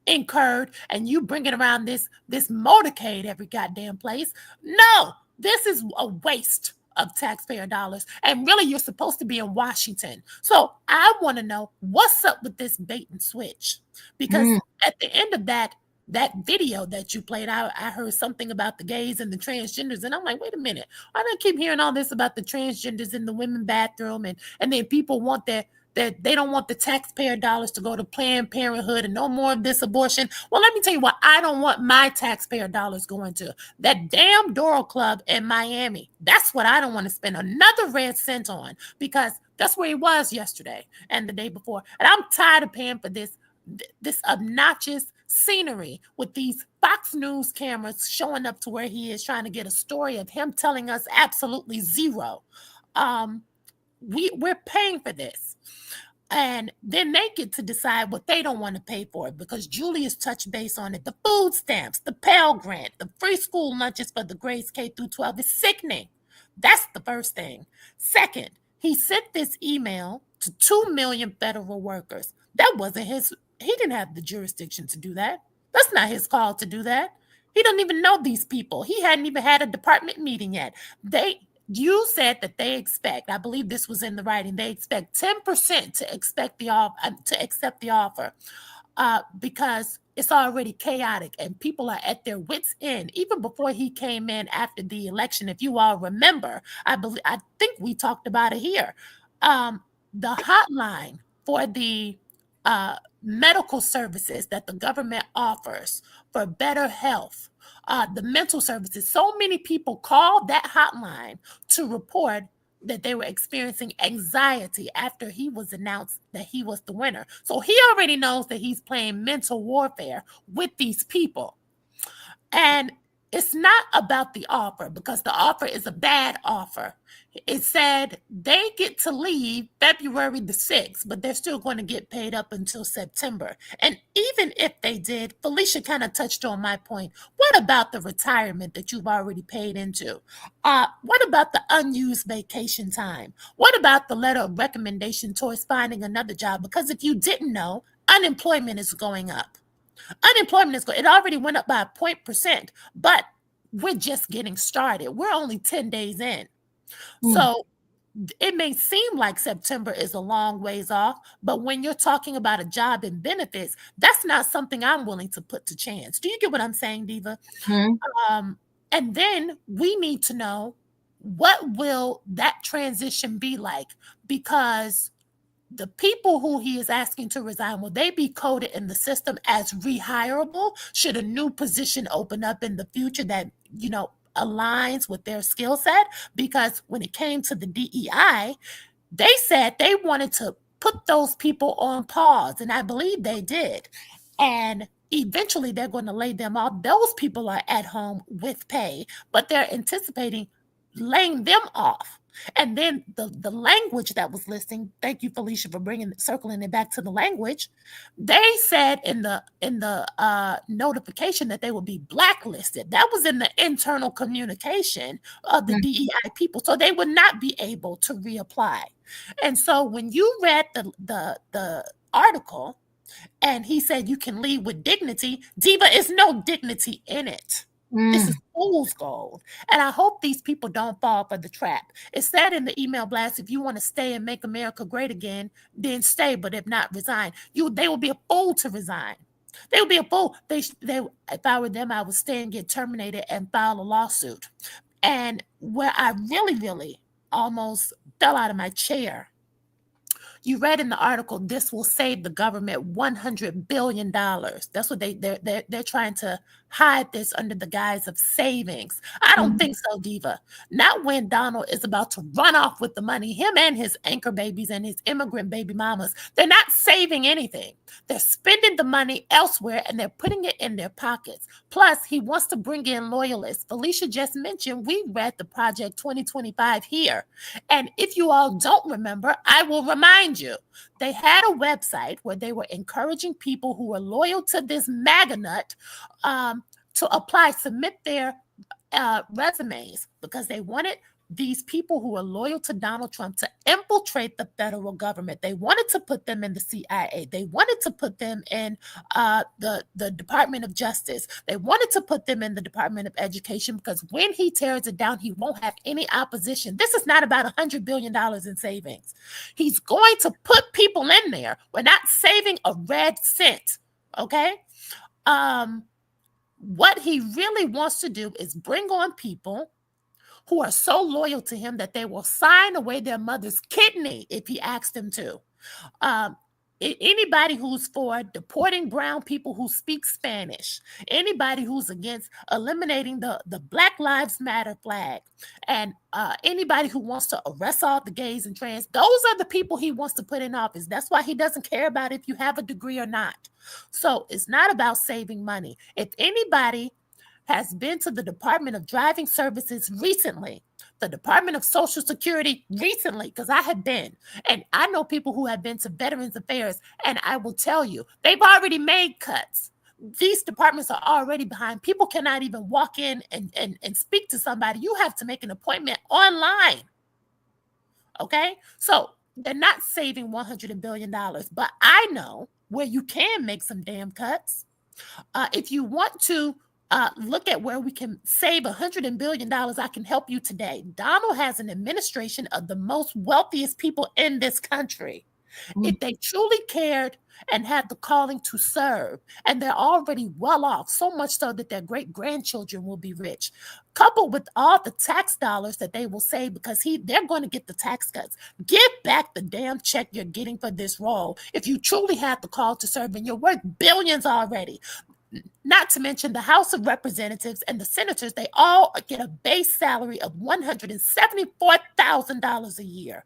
incurred. And you bring it around this motorcade every goddamn place. No, this is a waste of taxpayer dollars. And really, you're supposed to be in Washington. So I want to know what's up with this bait and switch. Because at the end of that, that video that you played, I heard something about the gays and the transgenders, and I'm like, wait a minute, I don't keep hearing all this about the transgenders in the women's bathroom, and then people want that they don't want the taxpayer dollars to go to Planned Parenthood and no more of this abortion. Well, let me tell you what I don't want my taxpayer dollars going to. That damn Doral Club in Miami. That's what I don't want to spend another red cent on, because that's where he was yesterday and the day before. And I'm tired of paying for this obnoxious scenery with these Fox News cameras showing up to where he is, trying to get a story of him telling us absolutely zero. We're paying for this. And then they get to decide what they don't want to pay for it, because Julius touched base on it. The food stamps, the Pell Grant, the free school lunches for the grades K through 12 is sickening. That's the first thing. Second, he sent this email to 2 million federal workers. That wasn't he didn't have the jurisdiction to do that. That's not his call to do that. He doesn't even know these people. He hadn't even had a department meeting yet. You said that they expect, I believe this was in the writing, they expect 10% to accept the offer because it's already chaotic and people are at their wits' end. Even before he came in after the election, if you all remember, I think we talked about it here. The hotline for the medical services that the government offers for better health, the mental services. So many people called that hotline to report that they were experiencing anxiety after he was announced that he was the winner. So he already knows that he's playing mental warfare with these people. And it's not about the offer, because the offer is a bad offer. It said they get to leave February the 6th, but they're still going to get paid up until September. And even if they did, Felicia kind of touched on my point. What about the retirement that you've already paid into? What about the unused vacation time? What about the letter of recommendation towards finding another job? Because if you didn't know, unemployment is going up. Unemployment is it already went up by 0.1%, but we're just getting started. We're only 10 days in. So it may seem like September is a long ways off, but when you're talking about a job and benefits, that's not something I'm willing to put to chance. Do you get what I'm saying, Diva? And then we need to know, what will that transition be like? Because the people who he is asking to resign, will they be coded in the system as rehireable? Should a new position open up in the future that, aligns with their skill set? Because when it came to the DEI, they said they wanted to put those people on pause, and I believe they did. And eventually they're going to lay them off. Those people are at home with pay, but they're anticipating laying them off. And then the language that was listing, thank you, Felicia, for circling it back to the language. They said in the notification that they would be blacklisted. That was in the internal communication of the DEI people. So they would not be able to reapply. And so when you read the article and he said you can leave with dignity, Diva, is no dignity in it. This is fool's gold. And I hope these people don't fall for the trap. It said in the email blast, if you want to stay and make America great again, then stay, but if not, resign. They will be a fool to resign. They would be a fool. If I were them, I would stay and get terminated and file a lawsuit. And where I really, really almost fell out of my chair, you read in the article, this will save the government $100 billion. That's what they're trying to hide this under the guise of savings. I don't think so, Diva. Not when Donald is about to run off with the money, him and his anchor babies and his immigrant baby mamas. They're not saving anything. They're spending the money elsewhere and they're putting it in their pockets. Plus, he wants to bring in loyalists. Felicia just mentioned we read the Project 2025 here. And if you all don't remember, I will remind you, they had a website where they were encouraging people who were loyal to this MAGA nut to apply, submit their resumes, because they wanted these people who are loyal to Donald Trump to infiltrate the federal government. They wanted to put them in the CIA. They wanted to put them in the Department of Justice. They wanted to put them in the Department of Education, because when he tears it down, he won't have any opposition. This is not about $100 billion in savings. He's going to put people in there. We're not saving a red cent, okay? what he really wants to do is bring on people who are so loyal to him that they will sign away their mother's kidney if he asks them to. Anybody who's for deporting brown people who speak Spanish, anybody who's against eliminating the Black Lives Matter flag, and anybody who wants to arrest all the gays and trans, those are the people he wants to put in office. That's why he doesn't care about if you have a degree or not. So it's not about saving money. If anybody has been to the Department of Driving Services recently, the Department of Social Security recently, because I have been, and I know people who have been to Veterans Affairs, and I will tell you, they've already made cuts. These departments are already behind. People cannot even walk in and speak to somebody. You have to make an appointment online. Okay? So they're not saving $100 billion, but I know where you can make some damn cuts. If you want to look at where we can save $100 billion, I can help you today. Donald has an administration of the most wealthiest people in this country. If they truly cared and had the calling to serve, and they're already well off, so much so that their great-grandchildren will be rich, coupled with all the tax dollars that they will save because they're going to get the tax cuts. Give back the damn check you're getting for this role if you truly had the call to serve, and you're worth billions already. Not to mention the House of Representatives and the senators, they all get a base salary of $174,000 a year.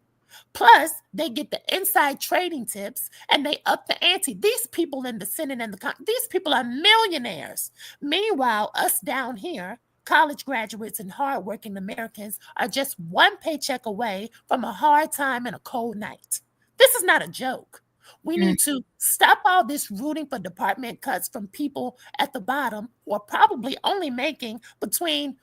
Plus, they get the inside trading tips and they up the ante. These people in the Senate and these people are millionaires. Meanwhile, us down here, college graduates and hardworking Americans, are just one paycheck away from a hard time and a cold night. This is not a joke. We need to stop all this rooting for department cuts from people at the bottom who are probably only making between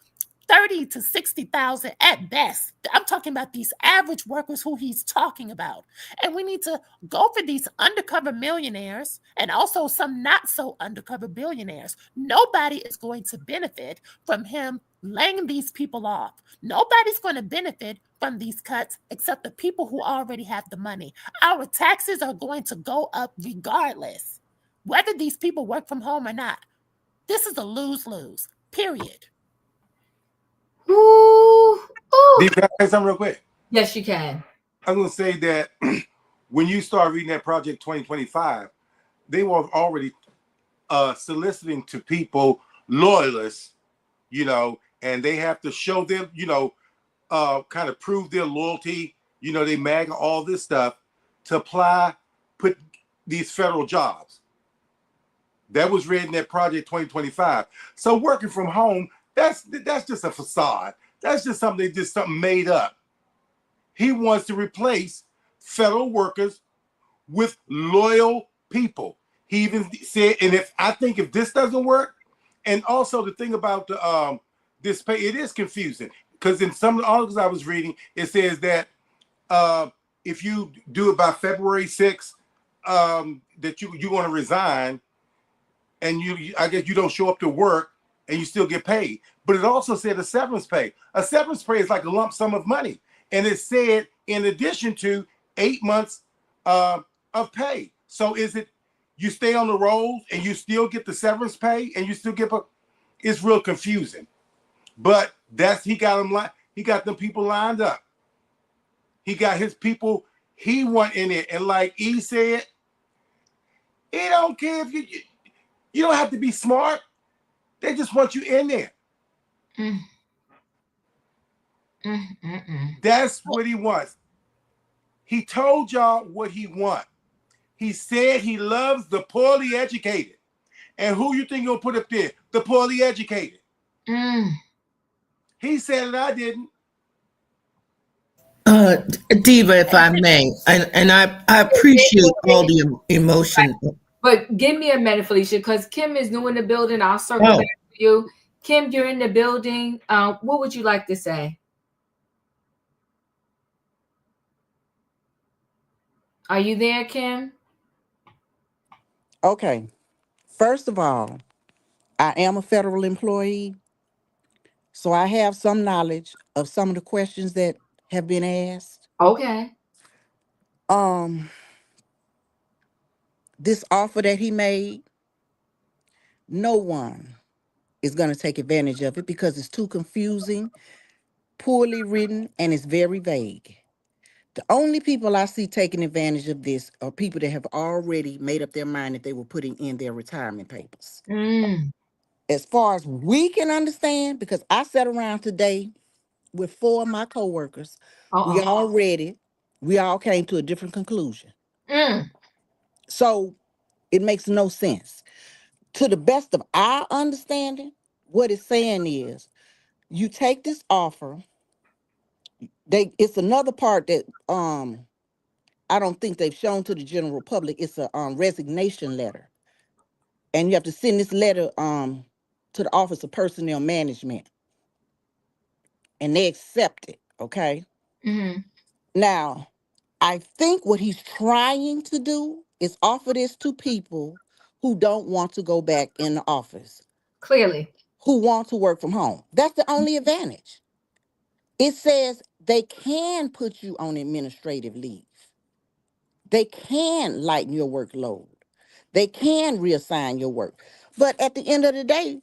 30 to 60,000 at best. I'm talking about these average workers who he's talking about. And we need to go for these undercover millionaires and also some not so undercover billionaires. Nobody is going to benefit from him laying these people off. Nobody's going to benefit from these cuts except the people who already have the money. Our taxes are going to go up regardless, whether these people work from home or not. This is a lose-lose, period. Ooh. Can I say something real quick? Yes, you can. I'm going to say that when you start reading that Project 2025, they were already soliciting to people, loyalists, and they have to show them, kind of prove their loyalty, they MAGA, all this stuff to put these federal jobs. That was read in that Project 2025. So working from home, that's just a facade. That's just something made up. He wants to replace federal workers with loyal people. He even said, and if this doesn't work, and also the thing about the this pay, it is confusing because in some of the articles I was reading, it says that if you do it by February 6th, that you want to resign, and I guess you don't show up to work and you still get paid. But it also said a severance pay. A severance pay is like a lump sum of money, and it said in addition to 8 months of pay. So is it you stay on the rolls and you still get the severance pay and you still get it's real confusing. But he got them people lined up. He got his people he want in it. And like E said, he don't care if you don't have to be smart. They just want you in there. That's what he wants. He told y'all what he wants. He said he loves the poorly educated. And who you think he'll put up there? The poorly educated. He said it, I didn't. Diva, if I may, and I appreciate all the emotion. But give me a minute, Felicia, because Kim is new in the building. I'll circle back to you. Kim, you're in the building. What would you like to say? Are you there, Kim? Okay. First of all, I am a federal employee, so I have some knowledge of some of the questions that have been asked. Okay. This offer that he made, no one is going to take advantage of it because it's too confusing, poorly written, and it's very vague. The only people I see taking advantage of this are people that have already made up their mind that they were putting in their retirement papers. As far as we can understand, because I sat around today with 4 of my coworkers, we all came to a different conclusion. So it makes no sense. To the best of our understanding, what it's saying is you take this offer. It's another part that I don't think they've shown to the general public. It's a resignation letter. And you have to send this letter to the Office of Personnel Management. And they accept it, okay? Now, I think what he's trying to do is offer this to people who don't want to go back in the office. Clearly. Who want to work from home. That's the only advantage. It says they can put you on administrative leave. They can lighten your workload. They can reassign your work. But at the end of the day,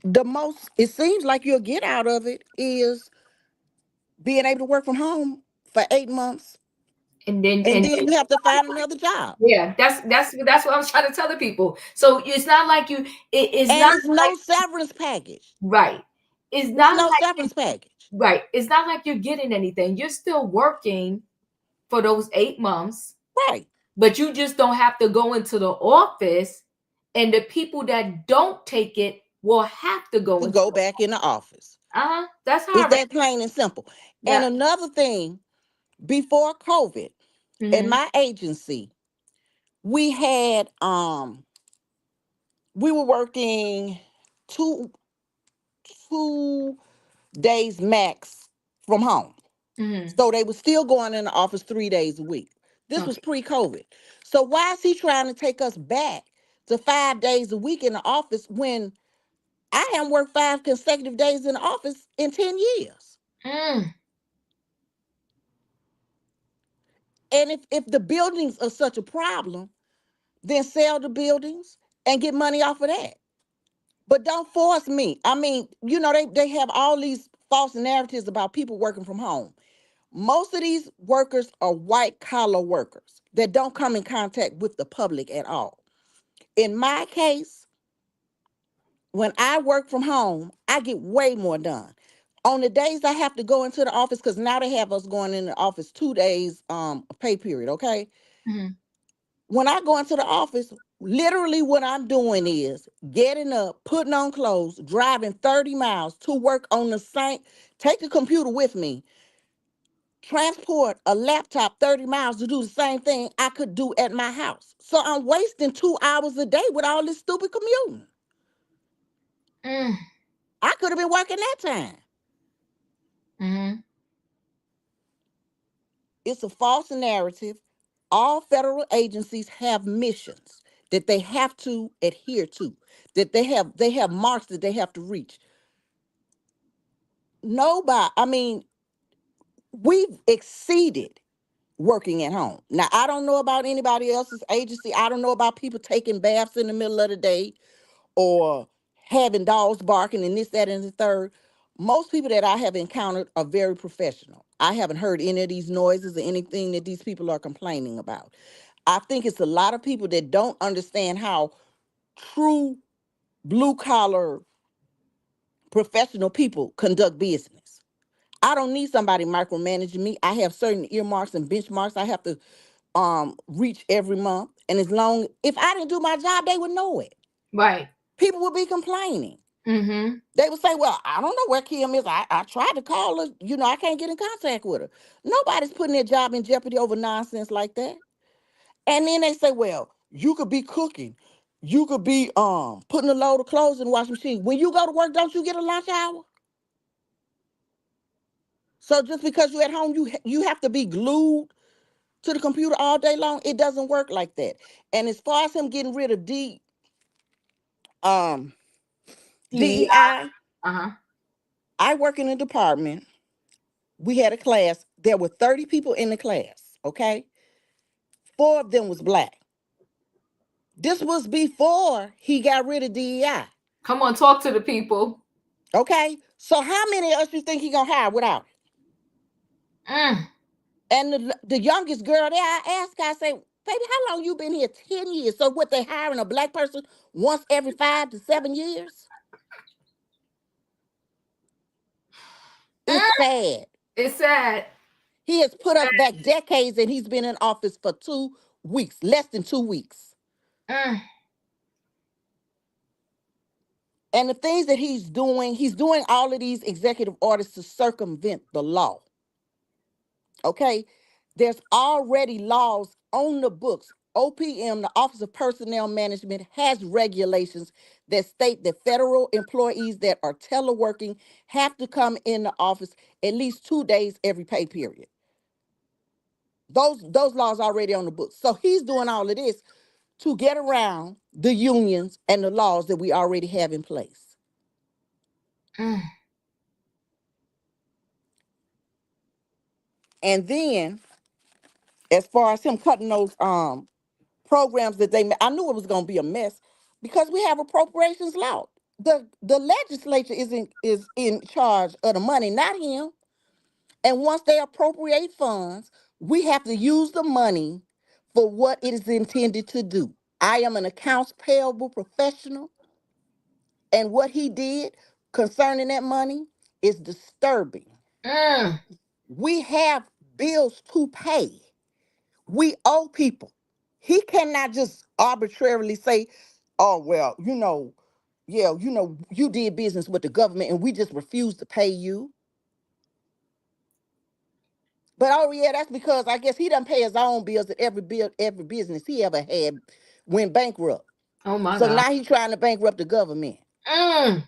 the most it seems like you'll get out of it is being able to work from home for 8 months. And then you have to find another job. Yeah, that's what I was trying to tell the people. So it's not like it's and not it's no severance package. Right. It's There's not no like severance package. Right. It's not like you're getting anything. You're still working for those 8 months. Right. But you just don't have to go into the office, and the people that don't take it will have to go back in the office. That's how it's that plain and simple. Yeah. And another thing, before COVID, in my agency, we had we were working two days max from home. So they were still going in the office 3 days a week. This was pre-COVID. So why is he trying to take us back to 5 days a week in the office when I haven't worked 5 consecutive days in the office in 10 years? And if the buildings are such a problem, then sell the buildings and get money off of that. But don't force me. I mean, you know, they have all these false narratives about people working from home. Most of these workers are white collar workers that don't come in contact with the public at all. In my case, when I work from home, I get way more done. On the days I have to go into the office, because now they have us going in the office 2 days pay period, okay? When I go into the office, literally what I'm doing is getting up, putting on clothes, driving 30 miles to work on the same, take the computer with me, transport a laptop 30 miles to do the same thing I could do at my house. So I'm wasting 2 hours a day with all this stupid commuting. I could have been working that time. It's a false narrative. All federal agencies have missions that they have to adhere to, that they have marks that they have to reach. Nobody, I mean, we've exceeded working at home. Now, I don't know about anybody else's agency. I don't know about people taking baths in the middle of the day or having dogs barking and this, that, and the third. Most people that I have encountered are very professional. I haven't heard any of these noises or anything that these people are complaining about. I think it's a lot of people that don't understand how true blue-collar professional people conduct business. I don't need somebody micromanaging me. I have certain earmarks and benchmarks I have to reach every month. And if I didn't do my job, they would know it. Right. People would be complaining. They would say, well, I don't know where Kim is. I tried to call her. You know, I can't get in contact with her. Nobody's putting their job in jeopardy over nonsense like that. And then they say, well, you could be cooking. You could be putting a load of clothes in the washing machine. When you go to work, don't you get a lunch hour? So just because you're at home, you have to be glued to the computer all day long. It doesn't work like that. And as far as him getting rid of DEI, I work in a department. We had a class. There were 30 people in the class, okay? 4 of them was Black. This was before he got rid of DEI. Come on, talk to the people. Okay, so how many of us you think he gonna hire without it? And the youngest girl there, I asked her, I say, baby, how long you been here? 10 years. So what, they hiring a black person once every 5 to 7 years? It's sad. It's sad. He has put us back decades, and he's been in office for 2 weeks, less than 2 weeks. And the things that he's doing all of these executive orders to circumvent the law. Okay? There's already laws on the books. OPM, the Office of Personnel Management, has regulations that state that federal employees that are teleworking have to come in the office at least 2 days every pay period. Those laws are already on the books. So he's doing all of this to get around the unions and the laws that we already have in place. And then, as far as him cutting those programs that they made, I knew it was going to be a mess because we have appropriations law. The legislature is in charge of the money, not him. And once they appropriate funds, we have to use the money for what it is intended to do. I am an accounts payable professional, and what he did concerning that money is disturbing. We have bills to pay. We owe people. He cannot just arbitrarily say, oh, well, you did business with the government and we just refuse to pay you. But oh yeah, that's because I guess he doesn't pay his own bills at every business he ever had went bankrupt. Oh my So God. now he's trying to bankrupt the government. I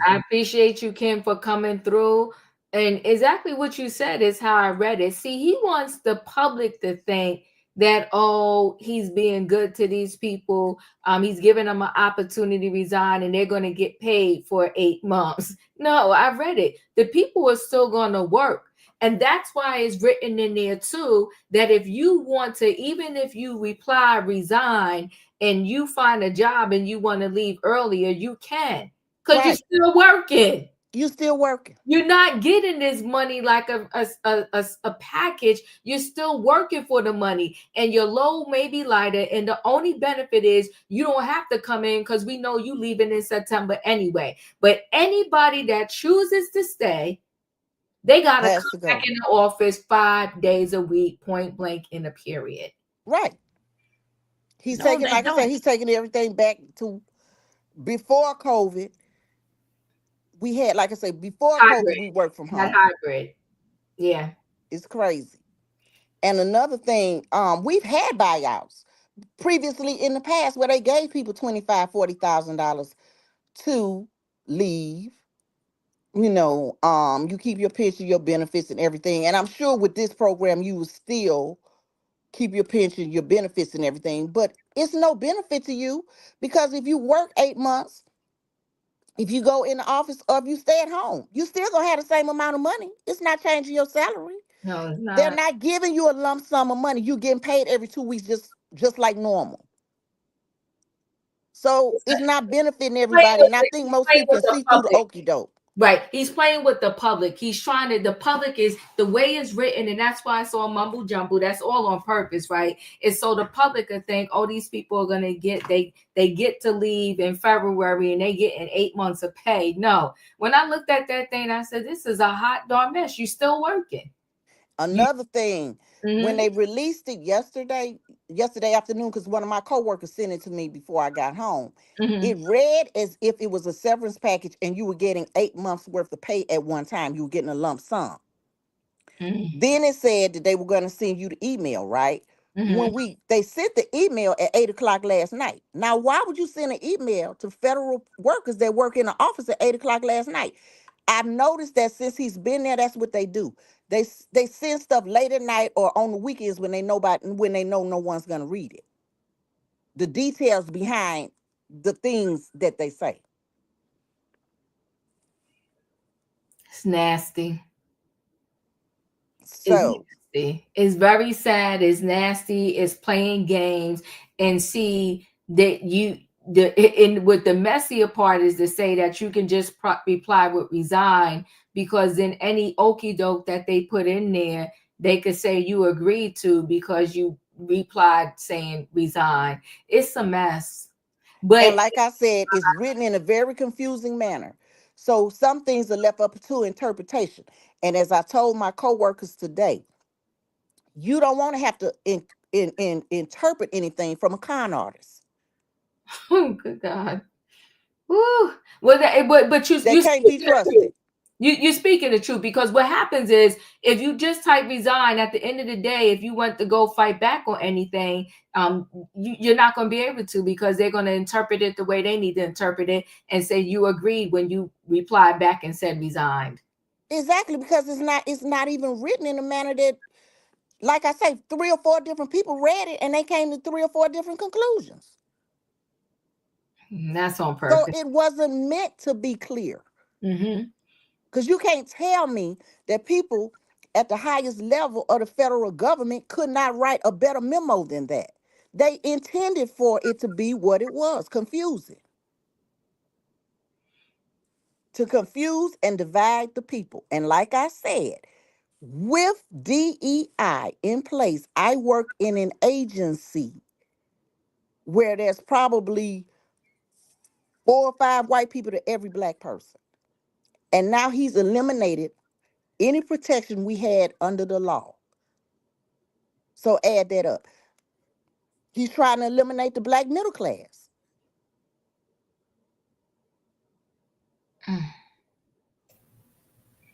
appreciate you, Kim, for coming through. And exactly what you said is how I read it. See, he wants the public to think that, oh, he's being good to these people. He's giving them an opportunity to resign and they're going to get paid for 8 months. No, I read it. The people are still going to work. And that's why it's written in there too, that if you want to, even if you resign, and you find a job and you want to leave earlier, you can. Because you're still working. You're still working. You're not getting this money like a package. You're still working for the money. And your load may be lighter. And the only benefit is you don't have to come in because we know you leaving in September anyway. But anybody that chooses to stay, they got to come back in the office 5 days a week, point blank in a period. Right. He's taking, like I said, he's taking everything back to before COVID. We had, like I say, before COVID, we worked from home. That hybrid. Yeah. It's crazy. And another thing, we've had buyouts previously in the past where they gave people $25,000, $40,000 to leave. You keep your pension, your benefits, and everything. And I'm sure with this program, you will still keep your pension, your benefits, and everything. But it's no benefit to you because if you work 8 months, if you go in the office or if you stay at home, you still gonna have the same amount of money. It's not changing your salary. No, it's not. They're not giving you a lump sum of money. You're getting paid every 2 weeks, just like normal. So it's not benefiting everybody. And I think most people can see through the okie doke. Right. He's playing with the public. He's trying to, the public is, the way it's written, and that's why it's all mumble jumble. That's all on purpose, right? It's so the public can think, oh, these people are going to get, they get to leave in February and they get in 8 months of pay. No. When I looked at that thing, I said, this is a hot darn mess. You still working. Another thing, when they released it yesterday afternoon, because one of my coworkers sent it to me before I got home, it read as if it was a severance package and you were getting 8 months worth of pay at one time. You were getting a lump sum. Then it said that they were going to send you the email, right? When they sent the email at 8 o'clock last night. Now, why would you send an email to federal workers that work in the office at 8 o'clock last night? I've noticed that since he's been there, that's what they do. They send stuff late at night or on the weekends when they know no one's gonna read it. The details behind the things that they say. It's nasty. So nasty. It's very sad. It's nasty. It's playing games. And see that what the messier part is to say that you can just reply with resign, because then any okey doke that they put in there, they could say you agreed to because you replied saying resign. It's a mess. But And like I said, it's written in a very confusing manner. So some things are left up to interpretation. And as I told my coworkers today, you don't want to have to interpret anything from a con artist. oh, good God. Woo. Well, but They can't be trusted. You're speaking the truth, because what happens is if you just type resign, at the end of the day, if you want to go fight back on anything, you're not going to be able to, because they're going to interpret it the way they need to interpret it and say you agreed when you replied back and said resigned. Exactly, because it's not even written in a manner that, like I say, 3 or 4 different people read it and they came to 3 or 4 different conclusions. That's on So purpose. it wasn't meant to be clear. Mm-hmm. Because you can't tell me that people at the highest level of the federal government could not write a better memo than that. They intended for it to be what it was, confusing. To confuse and divide the people. And like I said, with DEI in place, I work in an agency where there's probably 4 or 5 white people to every black person. And now he's eliminated any protection we had under the law. So add that up. He's trying to eliminate the black middle class.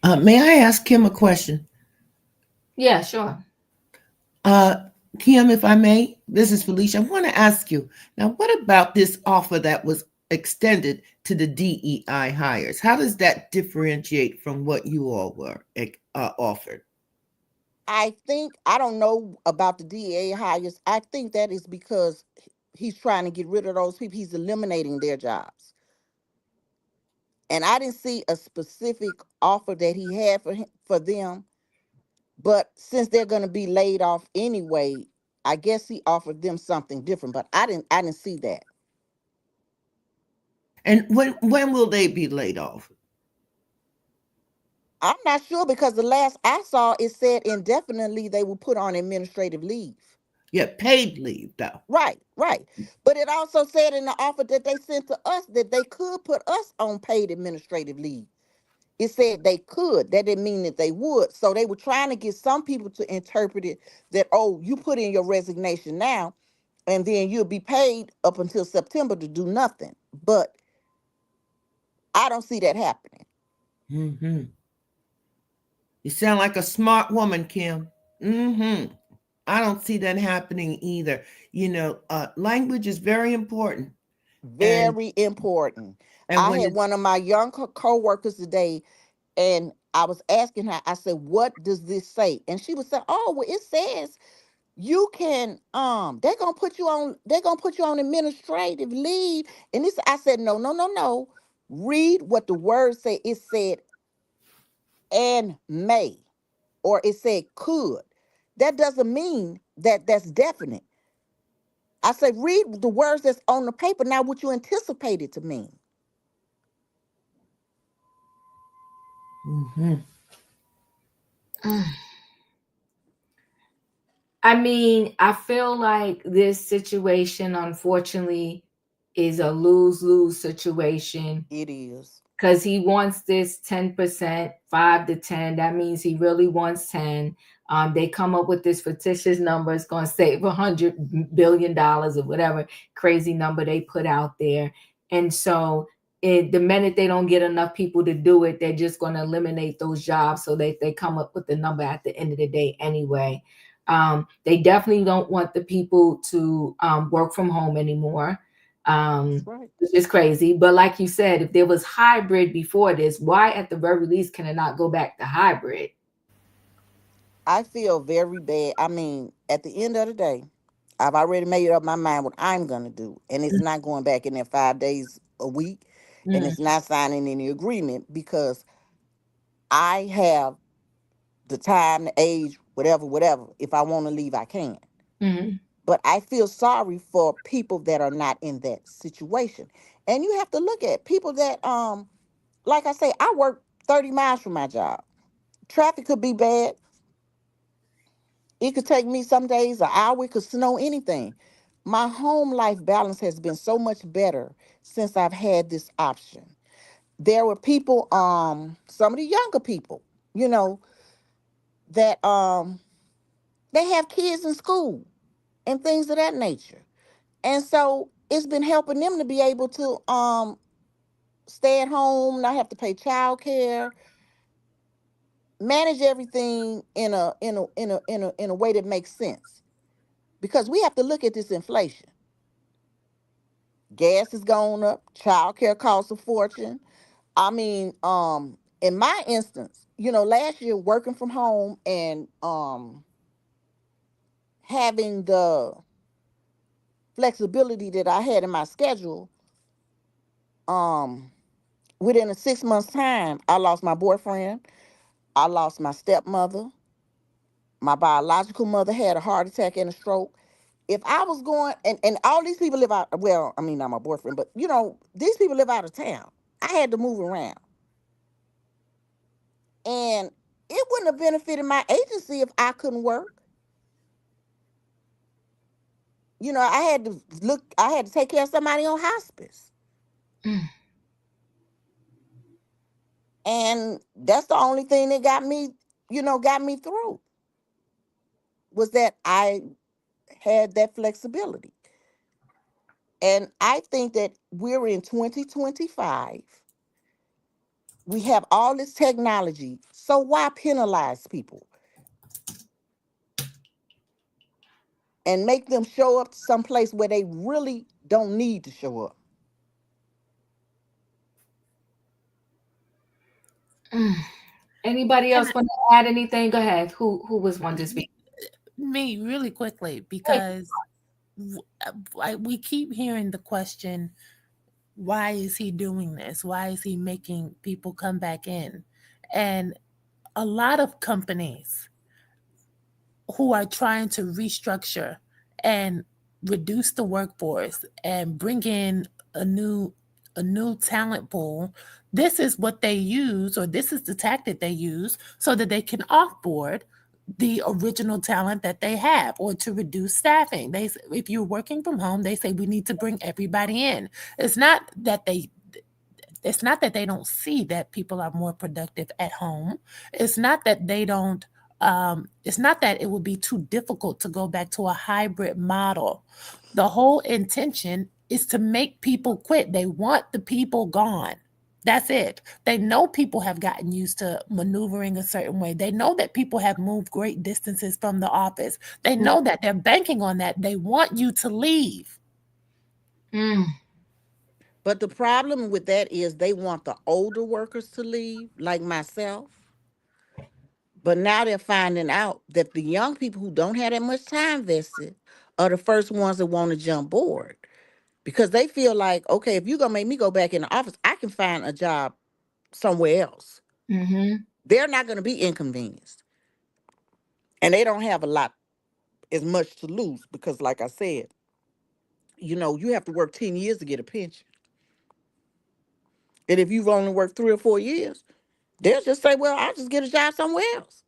May I ask Kim a question? Yeah, sure. Kim, if I may, this is Felicia. I want to ask you now, what about this offer that was extended to the DEI hires? How does that differentiate from what you all were offered? I don't know about the DEA hires. I think that is because he's trying to get rid of those people. He's eliminating their jobs. And I didn't see a specific offer that he had for them. But since they're going to be laid off anyway, I guess he offered them something different. But I didn't see that. And when will they be laid off? I'm not sure, because the last I saw, it said indefinitely they will put on administrative leave. Yeah, paid leave, though. Right. But it also said in the offer that they sent to us that they could put us on paid administrative leave. It said they could. That didn't mean that they would. So they were trying to get some people to interpret it that, oh, you put in your resignation now, and then you'll be paid up until September to do nothing. But I don't see that happening. Mm-hmm. You sound like a smart woman, Kim. Mm-hmm. I don't see that happening either. Language is very important. Very important. And I had one of my young co-workers today, and I was asking her, I said, what does this say? And she was saying, oh, well, it says you can, they're gonna put you on administrative leave. And this, I said, no. Read what the word say. It said and may, or it said could. That doesn't mean that that's definite. I said, read the words that's on the paper, now what you anticipate it to mean. Mm-hmm. I mean, I feel like this situation, unfortunately, is a lose-lose situation. It is. Because he wants this 10%, 5 to 10. That means he really wants 10. They come up with this fictitious number. It's going to save $100 billion or whatever crazy number they put out there. And so the minute they don't get enough people to do it, they're just going to eliminate those jobs so that they come up with the number at the end of the day anyway. They definitely don't want the people to work from home anymore. Right. Which is crazy. But like you said, if there was hybrid before this, why at the very least can it not go back to hybrid? I feel very bad. I mean, at the end of the day, I've already made up my mind what I'm going to do. And it's not going back in there 5 days a week. And it's not signing any agreement, because I have the time, the age, whatever. If I want to leave, I can. Mm-hmm. But I feel sorry for people that are not in that situation. And you have to look at people that, like I say, I work 30 miles from my job. Traffic could be bad. It could take me some days, an hour, it could snow, anything. My home life balance has been so much better since I've had this option. There were people, some of the younger people, you know, that they have kids in school and things of that nature. And so it's been helping them to be able to stay at home, not have to pay child care, manage everything in a way that makes sense. Because we have to look at this inflation. Gas has gone up, child care costs a fortune. I mean, in my instance, you know, last year working from home and having the flexibility that I had in my schedule, within a 6 months time, I lost my boyfriend, I lost my stepmother, my biological mother had a heart attack and a stroke. If I was going, and all these people live out, well, I mean, not my boyfriend, but you know, these people live out of town. I had to move around. And it wouldn't have benefited my agency if I couldn't work. You know, I had to take care of somebody on hospice. And that's the only thing that got me through, was that I had that flexibility. And I think that we're in 2025. We have all this technology. So why penalize people and make them show up someplace where they really don't need to show up? Anybody else want to add anything? Go ahead. Who was one to speak? Me, really quickly, because we keep hearing the question, why is he doing this? Why is he making people come back in? And a lot of companies who are trying to restructure and reduce the workforce and bring in a new talent pool, this is what they use, or this is the tactic they use, so that they can offboard the original talent that they have, or to reduce staffing. If you're working from home, they say we need to bring everybody in. It's not that they don't see that people are more productive at home. It's not that they don't. It's not that it would be too difficult to go back to a hybrid model. The whole intention is to make people quit. They want the people gone. That's it. They know people have gotten used to maneuvering a certain way. They know that people have moved great distances from the office. They know that. They're banking on that. They want you to leave. But the problem with that is they want the older workers to leave, like myself. But now they're finding out that the young people who don't have that much time vested are the first ones that want to jump board. Because they feel like, okay, if you're going to make me go back in the office, I can find a job somewhere else. Mm-hmm. They're not going to be inconvenienced. And they don't have as much to lose, because like I said, you know, you have to work 10 years to get a pension. And if you've only worked 3 or 4 years, they'll just say, well, I'll just get a job somewhere else.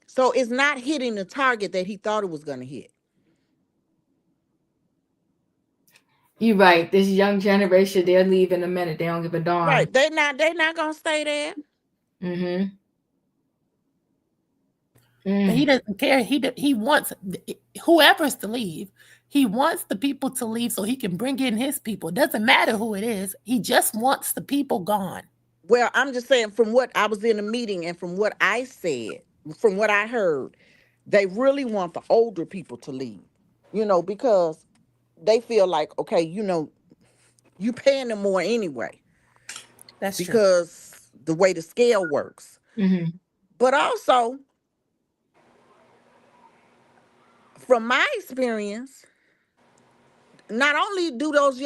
So it's not hitting the target that he thought it was going to hit. You're right. This young generation, they'll leave in a minute. They don't give a darn. Right. They're not going to stay there. Mm-hmm. But he doesn't care. He wants whoever's to leave. He wants the people to leave so he can bring in his people. It doesn't matter who it is. He just wants the people gone. Well, I'm just saying, from what I was in a meeting and from what I said, from what I heard, they really want the older people to leave, you know, because they feel like, okay, you know, you paying them more anyway. That's because true. The way the scale works. Mm-hmm. But also, from my experience, not only do those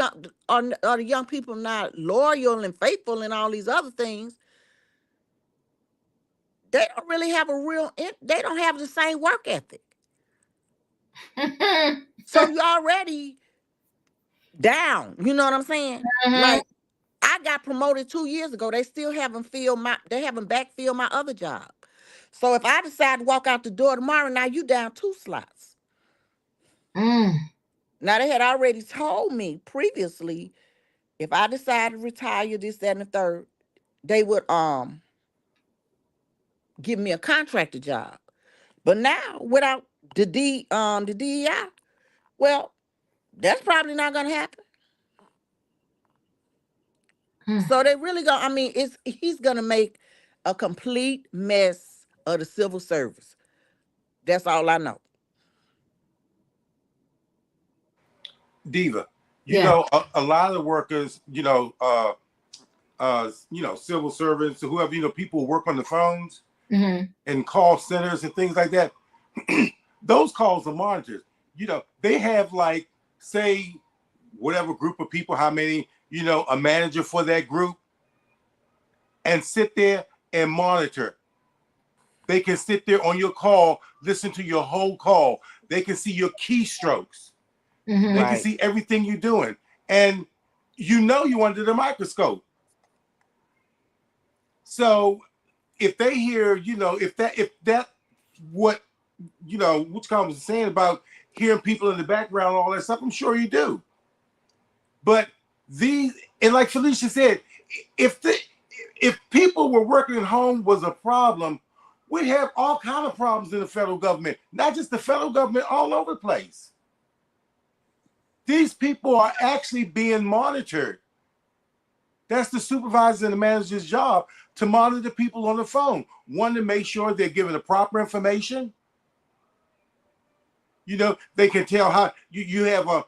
are the young people not loyal and faithful and all these other things, they don't really have they don't have the same work ethic. So you're already down. You know what I'm saying? Like, I got promoted 2 years ago. They still haven't backfilled my other job. So if I decide to walk out the door tomorrow, now you down 2 slots. Now they had already told me previously, if I decide to retire, this, that, and the third, they would give me a contractor job. But now without the DEI, well, that's probably not gonna happen. So they really go. I mean, he's gonna make a complete mess of the civil service. That's all I know. Diva, you know, a lot of workers, civil servants, whoever, people who work on the phones and call centers and things like that. Those calls are monitored. They have, like, say, whatever group of people, how many, a manager for that group, and sit there and monitor. They can sit there on your call, listen to your whole call. They can see your keystrokes. They can see everything you're doing. And you're under the microscope. So if they hear, if that what Woodscom was saying about hearing people in the background, all that stuff, I'm sure you do. But and like Felicia said, if people were working at home was a problem, we'd have all kind of problems in the federal government, not just the federal government, all over the place. These people are actually being monitored. That's the supervisor and the manager's job, to monitor people on the phone. One, to make sure they're given the proper information. They can tell how you have a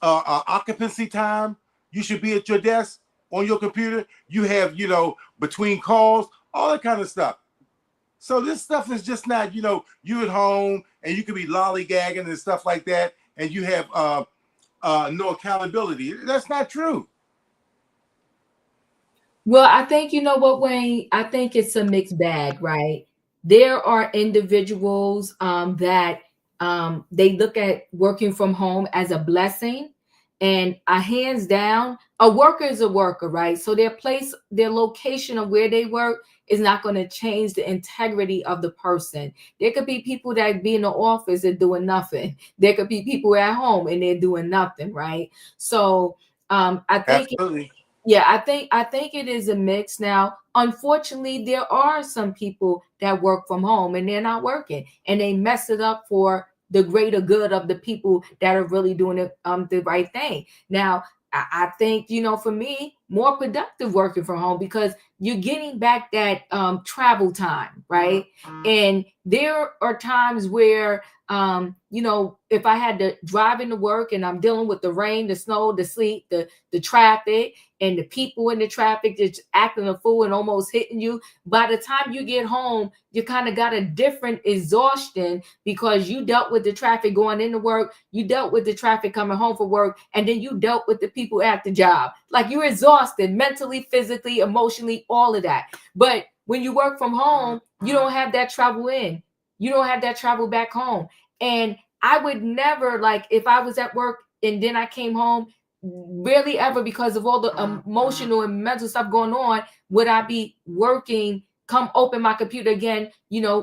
occupancy time. You should be at your desk on your computer. You have, between calls, all that kind of stuff. So this stuff is just not, you at home and you could be lollygagging and stuff like that, and you have no accountability. That's not true. Well, I think, you know what, Wayne? I think it's a mixed bag, right? There are individuals that they look at working from home as a blessing, and hands down, a worker is a worker, right? So their location of where they work is not going to change the integrity of the person. There could be people that be in the office and doing nothing. There could be people at home and they're doing nothing, right? So I think absolutely. I think it is a mix. Now, unfortunately, there are some people that work from home and they're not working, and they mess it up for the greater good of the people that are really doing it, the right thing. Now, I think, for me, more productive working from home, because you're getting back that travel time, right? And there are times where, if I had to drive into work and I'm dealing with the rain, the snow, the sleet, the traffic, and the people in the traffic just acting a fool and almost hitting you, by the time you get home, you kind of got a different exhaustion, because you dealt with the traffic going into work, you dealt with the traffic coming home from work, and then you dealt with the people at the job. Like, you're exhausted mentally, physically, emotionally, all of that. But when you work from home, you don't have that travel in. You don't have that travel back home. And I would never, like, if I was at work and then I came home, rarely ever, because of all the emotional and mental stuff going on, would I be working, come open my computer again,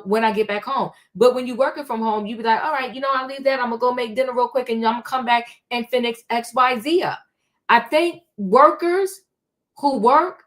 when I get back home. But when you're working from home, you be like, all right, I'll leave that. I'm going to go make dinner real quick, and I'm going to come back and finish X, Y, Z up. I think workers who work,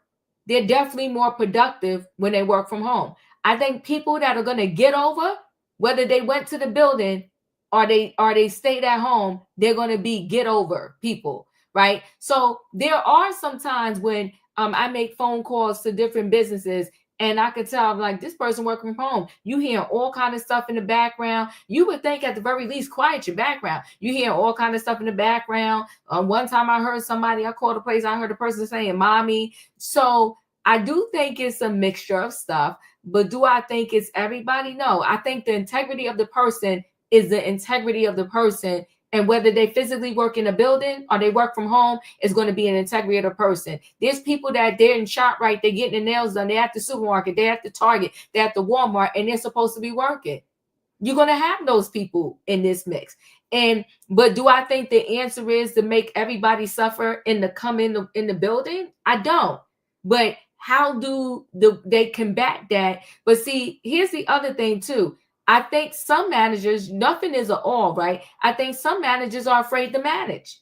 they're definitely more productive when they work from home. I think people that are going to get over, whether they went to the building or they stayed at home, they're going to be get over people, right? So there are some times when I make phone calls to different businesses, and I could tell, like, this person working from home. You hear all kind of stuff in the background. You would think at the very least quiet your background. You hear all kind of stuff in the background. One time I called a place, I heard a person saying mommy. So I do think it's a mixture of stuff, but do I think it's everybody? No, I think the integrity of the person is the integrity of the person, And whether they physically work in a building or they work from home, is going to be an integrated person. There's people that they're in ShopRite, they're getting their nails done, they're at the supermarket, they're at the Target, they're at the Walmart, and they're supposed to be working. You're going to have those people in this mix. But do I think the answer is to make everybody suffer in the building? I don't. But how do they combat that? But see, here's the other thing too. I think some managers, nothing is an all, right? I think some managers are afraid to manage.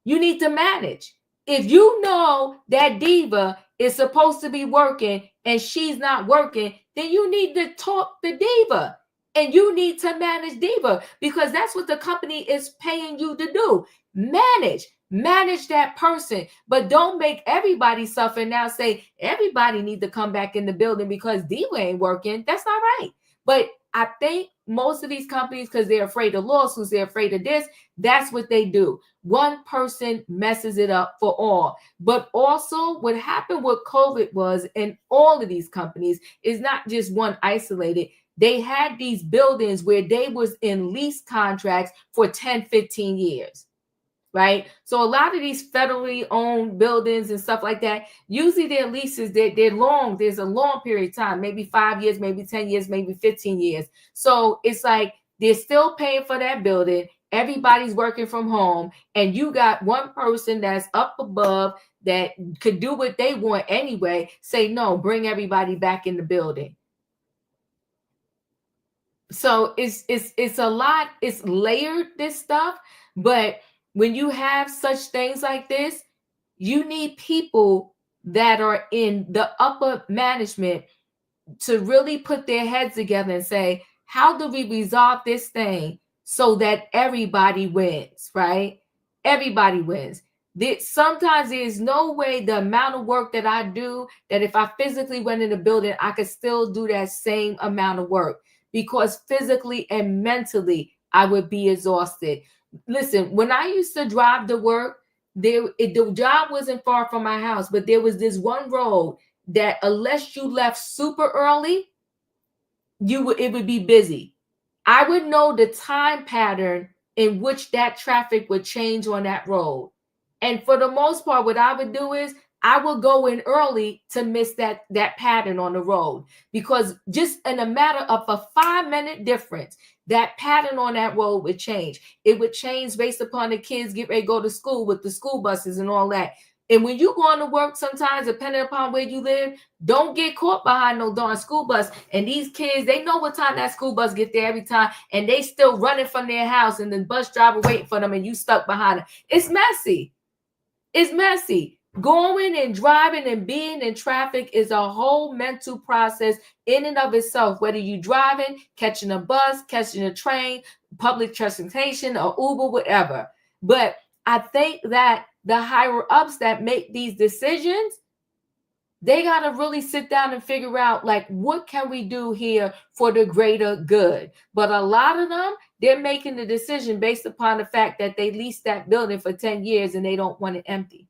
You need to manage. If you know that diva is supposed to be working and she's not working, then you need to talk to diva. And you need to manage diva, because that's what the company is paying you to do. Manage that person, but don't make everybody suffer. Now say everybody need to come back in the building because diva ain't working. That's not right. But I think most of these companies, because they're afraid of lawsuits, they're afraid of this, that's what they do. One person messes it up for all. But also what happened with COVID was, in all of these companies, is not just one isolated. They had these buildings where they was in lease contracts for 10, 15 years, right? So a lot of these federally owned buildings and stuff like that, usually their leases, they're long. There's a long period of time, maybe 5 years, maybe 10 years, maybe 15 years. So it's like they're still paying for that building. Everybody's working from home, and you got one person that's up above that could do what they want anyway, say, no, bring everybody back in the building. So it's a lot, it's layered, this stuff. But when you have such things like this, you need people that are in the upper management to really put their heads together and say, how do we resolve this thing so that everybody wins, right? Everybody wins. Sometimes there's no way the amount of work that I do, that if I physically went in the building, I could still do that same amount of work, because physically and mentally I would be exhausted. Listen, when I used to drive to work, the job wasn't far from my house, but there was this one road that unless you left super early, it would be busy. I would know the time pattern in which that traffic would change on that road. And for the most part, what I would do is I would go in early to miss that pattern on the road, because just in a matter of a 5-minute difference, that pattern on that road would change. It would change based upon the kids get ready to go to school with the school buses and all that. And when you go on to work, sometimes, depending upon where you live, don't get caught behind no darn school bus. And these kids, they know what time that school bus get there every time, and they still running from their house, and the bus driver waiting for them, and you stuck behind them. It's messy. It's messy. Going and driving and being in traffic is a whole mental process in and of itself, whether you driving, catching a bus, catching a train, public transportation, or Uber, whatever. But I think that the higher ups that make these decisions, they got to really sit down and figure out, like, what can we do here for the greater good? But a lot of them, they're making the decision based upon the fact that they leased that building for 10 years and they don't want it empty.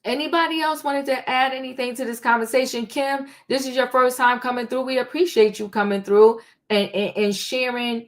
Anybody else wanted to add anything to this conversation? Kim, this is your first time coming through. We appreciate you coming through and sharing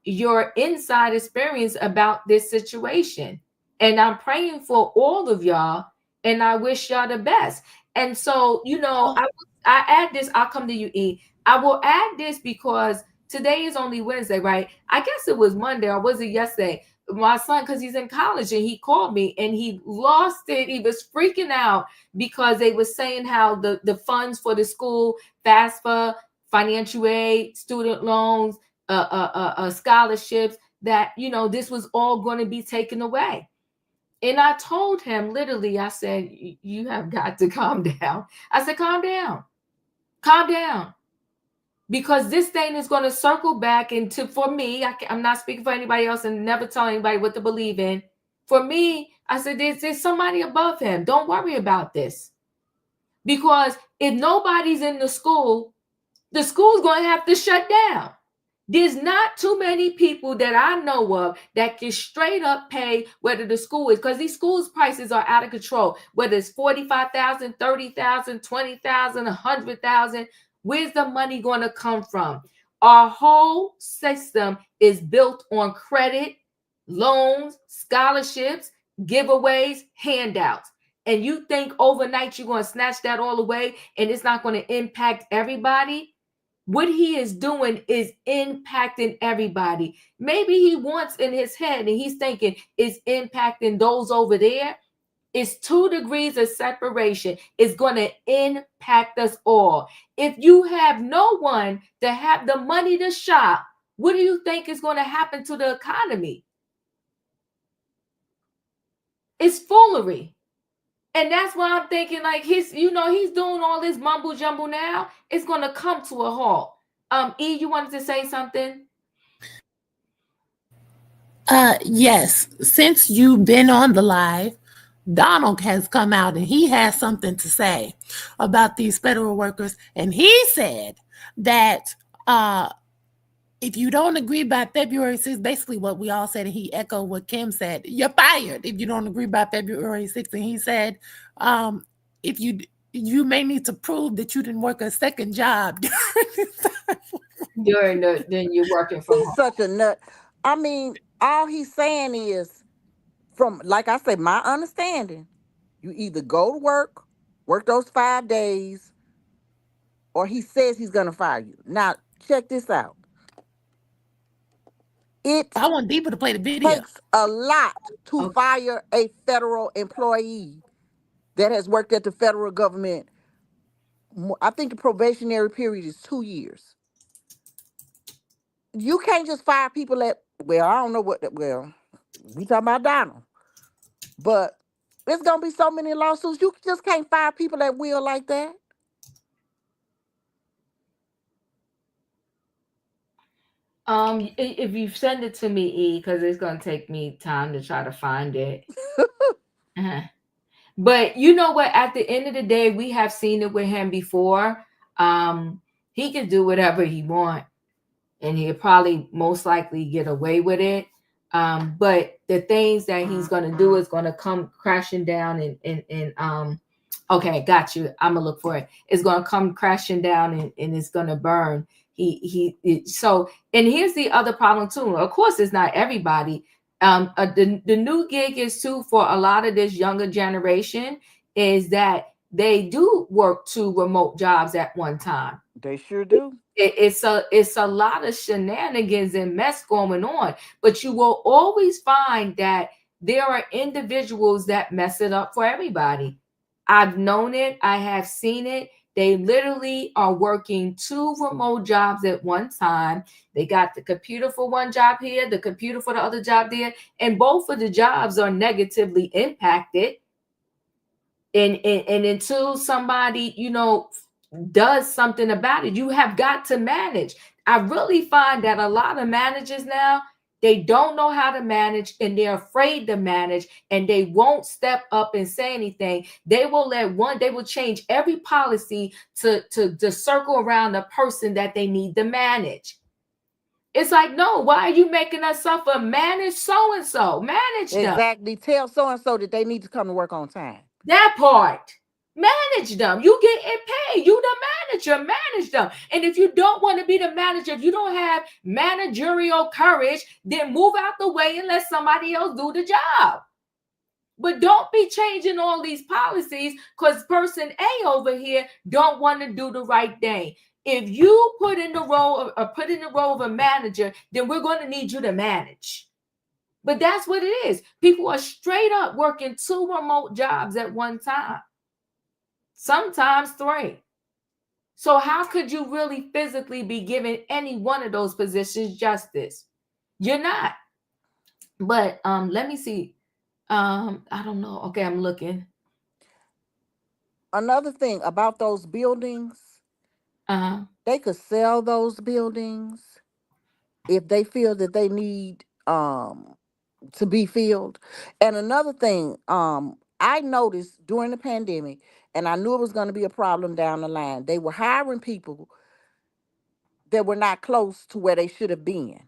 your inside experience about this situation. And I'm praying for all of y'all, and I wish y'all the best. And so, I add this. I'll come to you, E. I will add this because today is only Wednesday, right? I guess it was Monday, or was it yesterday? My son, because he's in college, and he called me and he lost it. He was freaking out because they were saying how the funds for the school, FAFSA, financial aid, student loans, scholarships, that, this was all going to be taken away. And I told him, literally, I said, you have got to calm down. I said, calm down. Because this thing is going to circle back into, for me, I'm not speaking for anybody else and never telling anybody what to believe in. For me, I said, there's somebody above him. Don't worry about this. Because if nobody's in the school's going to have to shut down. There's not too many people that I know of that can straight up pay whether the school is, because these schools' prices are out of control. Whether it's $45,000, $30,000, $20,000, $100,000, where's the money going to come from? Our whole system is built on credit, loans, scholarships, giveaways, handouts. And you think overnight you're going to snatch that all away and it's not going to impact everybody? What he is doing is impacting everybody. Maybe he wants in his head and he's thinking it's impacting those over there. It's 2 degrees of separation. It's going to impact us all. If you have no one to have the money to shop, what do you think is going to happen to the economy? It's foolery. And that's why I'm thinking like he's doing all this mumble jumble now. It's going to come to a halt. E, you wanted to say something? Yes. Since you've been on the live, Donald has come out and he has something to say about these federal workers. And he said that if you don't agree by February 6th, basically what we all said, and he echoed what Kim said, you're fired if you don't agree by February 6th. And he said, if you may need to prove that you didn't work a second job then you're working from He's home. such a nut. I mean, all he's saying is, from, like I said, my understanding, you either go to work those 5 days, or he says he's going to fire you. Now, check this out. I want Deepa to play the video. Takes a lot to fire a federal employee that has worked at the federal government. I think the probationary period is 2 years. You can't just fire people I don't know we talking about Donald. But there's going to be so many lawsuits. You just can't fire people at will like that. If you send it to me, E, because it's going to take me time to try to find it. But you know what? At the end of the day, we have seen it with him before. He can do whatever he wants, and he'll probably most likely get away with it. But the things that he's going to do is going to come crashing down and okay, got you. I'm gonna look for it. It's going to come crashing down and it's going to burn. So, and here's the other problem too. Of course, it's not everybody. The new gig is too for a lot of this younger generation is that they do work 2 remote jobs at one time. They sure do. It's a lot of shenanigans and mess going on, but you will always find that there are individuals that mess it up for everybody. I've known it. I have seen it. They literally are working 2 remote jobs at one time. They got the computer for one job here, the computer for the other job there, and both of the jobs are negatively impacted. And until somebody, does something about it, you have got to manage. I really find that a lot of managers now, they don't know how to manage and they're afraid to manage and they won't step up and say anything. They will change every policy to circle around the person that they need to manage. It's like, no, why are you making us suffer? Manage so-and-so. Manage them. Exactly. Tell so-and-so that they need to come to work on time. That part. Manage them. You getting paid. You the manager. Manage them. And if you don't want to be the manager, if you don't have managerial courage, then move out the way and let somebody else do the job. But don't be changing all these policies because person A over here don't want to do the right thing. If you put in the role of a manager, then we're going to need you to manage. But that's what it is. People are straight up working 2 remote jobs at one time. Sometimes 3. So how could you really physically be giving any one of those positions justice? You're not. But let me see. I don't know. Okay, I'm looking. Another thing about those buildings, they could sell those buildings if they feel that they need to be filled. And another thing, I noticed during the pandemic, and I knew it was going to be a problem down the line, they were hiring people that were not close to where they should have been.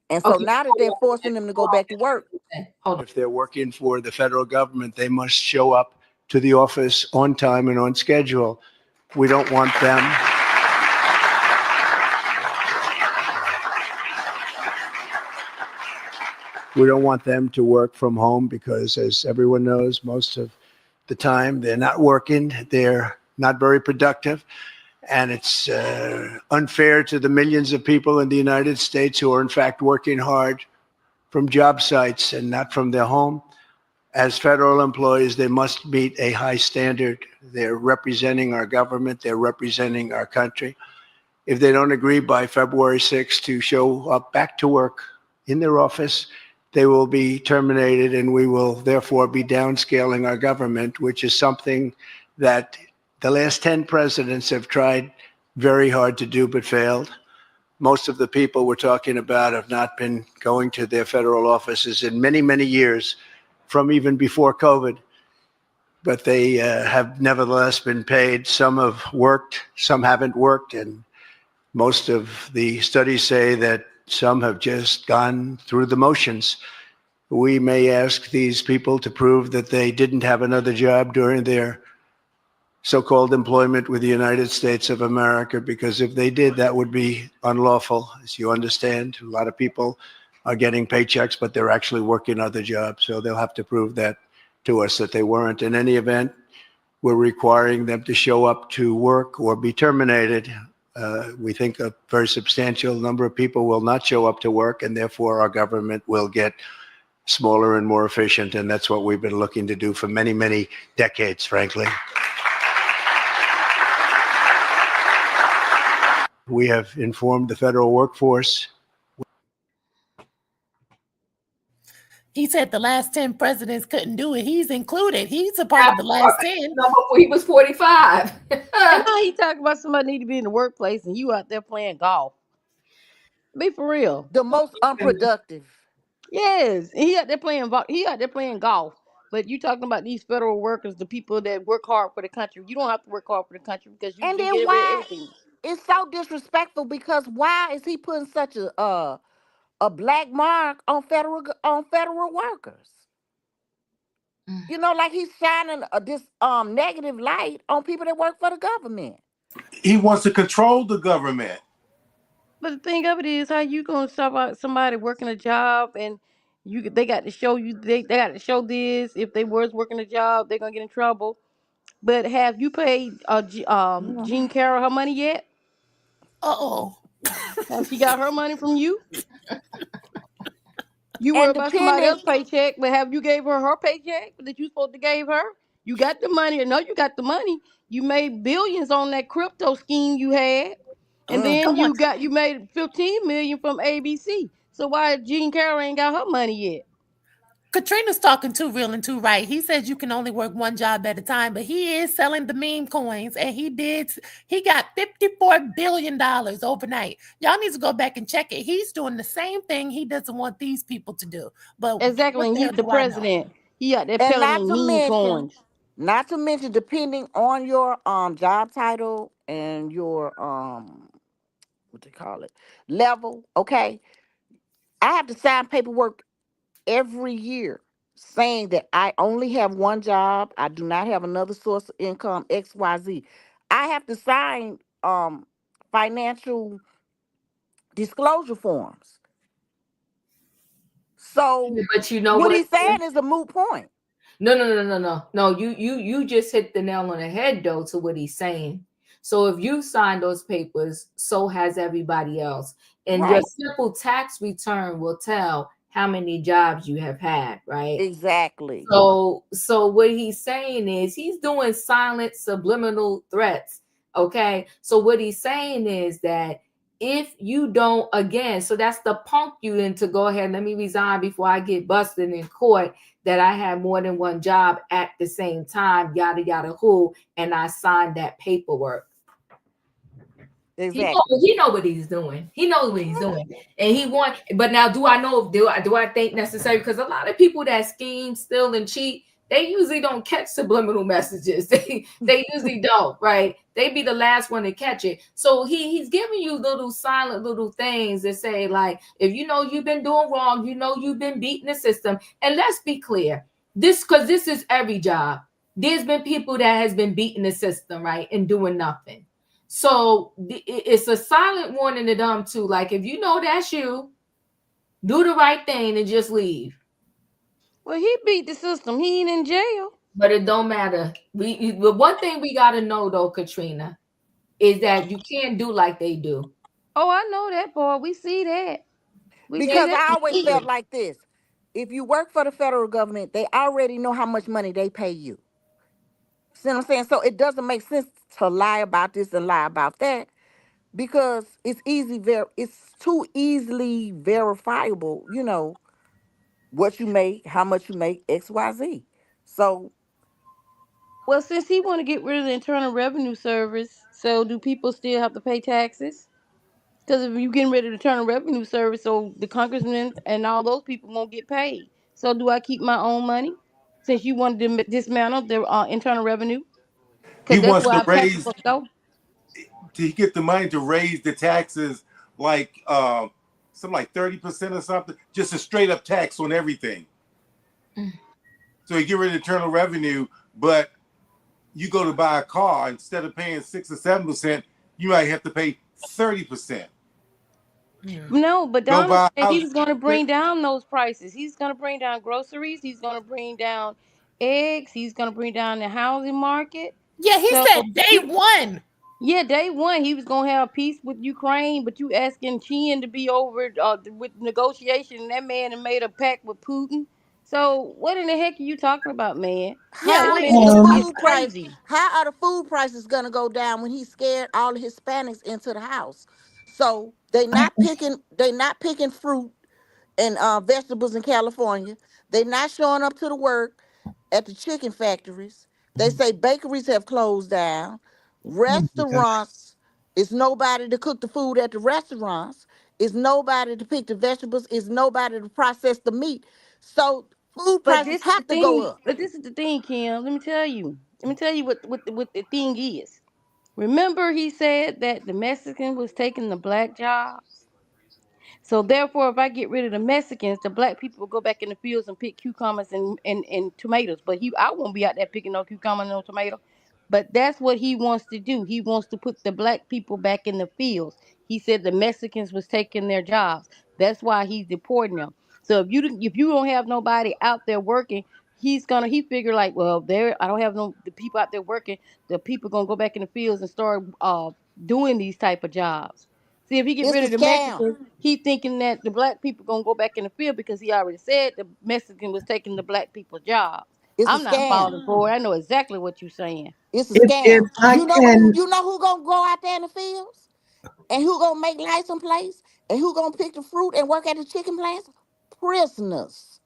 And so now that they're forcing them to go back to work. If they're working for the federal government, they must show up to the office on time and on schedule. We don't want them. We don't want them to work from home because, as everyone knows, most of the time they're not working, they're not very productive. And it's unfair to the millions of people in the United States who are in fact working hard from job sites and not from their home. As federal employees, they must meet a high standard. They're representing our government, they're representing our country. If they don't agree by February 6th to show up back to work in their office, they will be terminated, and we will therefore be downscaling our government, which is something that the last 10 presidents have tried very hard to do but failed. Most of the people we're talking about have not been going to their federal offices in many, many years, from even before COVID. But they have nevertheless been paid. Some have worked, some haven't worked, and most of the studies say that some have just gone through the motions. We may ask these people to prove that they didn't have another job during their so-called employment with the United States of America, because if they did, that would be unlawful. As you understand, a lot of people are getting paychecks, but they're actually working other jobs. So they'll have to prove that to us, that they weren't. In any event, we're requiring them to show up to work or be terminated. We think a very substantial number of people will not show up to work, and therefore our government will get smaller and more efficient. And that's what we've been looking to do for many, many decades, frankly. We have informed the federal workforce. He said the last 10 presidents couldn't do it. He's included. He's a part of the last 10. No, before he was 45. And now he talking about somebody need to be in the workplace and you out there playing golf. Be for real. The most unproductive. Yes, he out there playing golf. But you talking about these federal workers, the people that work hard for the country. You don't have to work hard for the country because you And can then get rid of why everything. it's so disrespectful, because why is he putting such a black mark on federal workers? You know, like he's shining this negative light on people that work for the government. He wants to control the government. But the thing of it is, how you gonna stop out somebody working a job and they got to show you they got to show this. If they was working a job, they're gonna get in trouble. But have you paid Jean Carroll her money yet? Uh-oh. Have she got her money from you? You worry about somebody else's paycheck, but have you gave her paycheck that you supposed to gave her? You got the money, or no, you got the money. You made billions on that crypto scheme you had, and then you made 15 million from ABC. So why Jean Carroll ain't got her money yet? Katrina's talking too real and too right. He says you can only work one job at a time, but he is selling the meme coins, and he got $54 billion overnight. Y'all need to go back and check it. He's doing the same thing he doesn't want these people to do. But exactly, and he's the president. He out there peddling meme coins. Not to mention, depending on your job title and your what they call it, level, okay, I have to sign paperwork every year saying that I only have one job. I do not have another source of income, XYZ. I have to sign financial disclosure forms. So but you know what he's saying is a moot point. No. You just hit the nail on the head though to what he's saying. So if you sign those papers, so has everybody else. And your simple tax return will tell how many jobs you have had, right? Exactly. So what he's saying is he's doing silent subliminal threats. Okay. So what he's saying is that if you don't, again, so that's the punk you into go ahead, let me resign before I get busted in court that I had more than one job at the same time, yada, yada, who, and I signed that paperwork. Exactly. He know what he's doing. He knows what he's doing. And he want, but now do I think necessary? Because a lot of people that scheme, steal, and cheat, they usually don't catch subliminal messages. They usually don't, right? They be the last one to catch it. So he's giving you little silent little things that say, like, if you know you've been doing wrong, you know you've been beating the system. And let's be clear, this is every job. There's been people that has been beating the system, right, and doing nothing. So it's a silent warning to them too. Like, if you know that's you, Do the right thing and just leave. Well, he beat the system. He ain't in jail. But it don't matter. The one thing we got to know, though, Katrina, is that you can't do like they do. Oh, I know that, boy. We see that. We see Because that. I always felt like this. If you work for the federal government, they already know how much money they pay you. See what I'm saying? So it doesn't make sense to lie about this and lie about that, because it's it's too easily verifiable, what you make, how much you make, XYZ. So Well, since he want to get rid of the Internal Revenue Service, so do people still have to pay taxes? Because if you getting rid of the Internal Revenue Service, so the congressmen and all those people won't get paid. So do I keep my own money? Since you wanted to dismantle the Internal Revenue, He because that's wants where to our taxes raise supposed to go. to get the money to raise the taxes like something like 30% or something, just a straight up tax on everything. So you get rid of internal revenue, but you go to buy a car, instead of paying 6 or 7%, you might have to pay 30%. No, but Go Donald buy a said he house. was going to bring down those prices. He's going to bring down groceries. He's going to bring down eggs. He's going to bring down the housing market. Yeah, he So said day one. Yeah, day one he was going to have peace with Ukraine, but you asking Chin to be over with negotiation, and that man had made a pact with Putin. So what in the heck are you talking about, man? Yeah, how that man is the is food price? crazy. How are the food prices gonna go down when he scared all the Hispanics into the house? So they not picking fruit and vegetables in California. They're not showing up to the work at the chicken factories. They say bakeries have closed down. Restaurants, it's nobody to cook the food at the restaurants. It's nobody to pick the vegetables. It's nobody to process the meat. So food But prices this is the have to go thing. up. But this is the thing, Kim. Let me tell you. Let me tell you what the thing is. Remember, he said that the Mexican was taking the black jobs. So therefore, if I get rid of the Mexicans, the black people will go back in the fields and pick cucumbers and tomatoes. But I won't be out there picking no cucumber and no tomato. But that's what he wants to do. He wants to put the black people back in the fields. He said the Mexicans was taking their jobs. That's why he's deporting them. So if you don't have nobody out there working, he figure like, well, I don't have the people out there working. The people gonna go back in the fields and start doing these type of jobs. See, if he get It's rid a of the scam. Mexicans, he thinking that the black people gonna go back in the field because he already said the Mexican was taking the black people's jobs. It's a I'm not scam. falling for it. I know exactly what you're saying. It's a If scam. I You know who can, you know who gonna go out there in the fields, and who gonna make license plates, and who gonna pick the fruit and work at the chicken plants? Prisoners,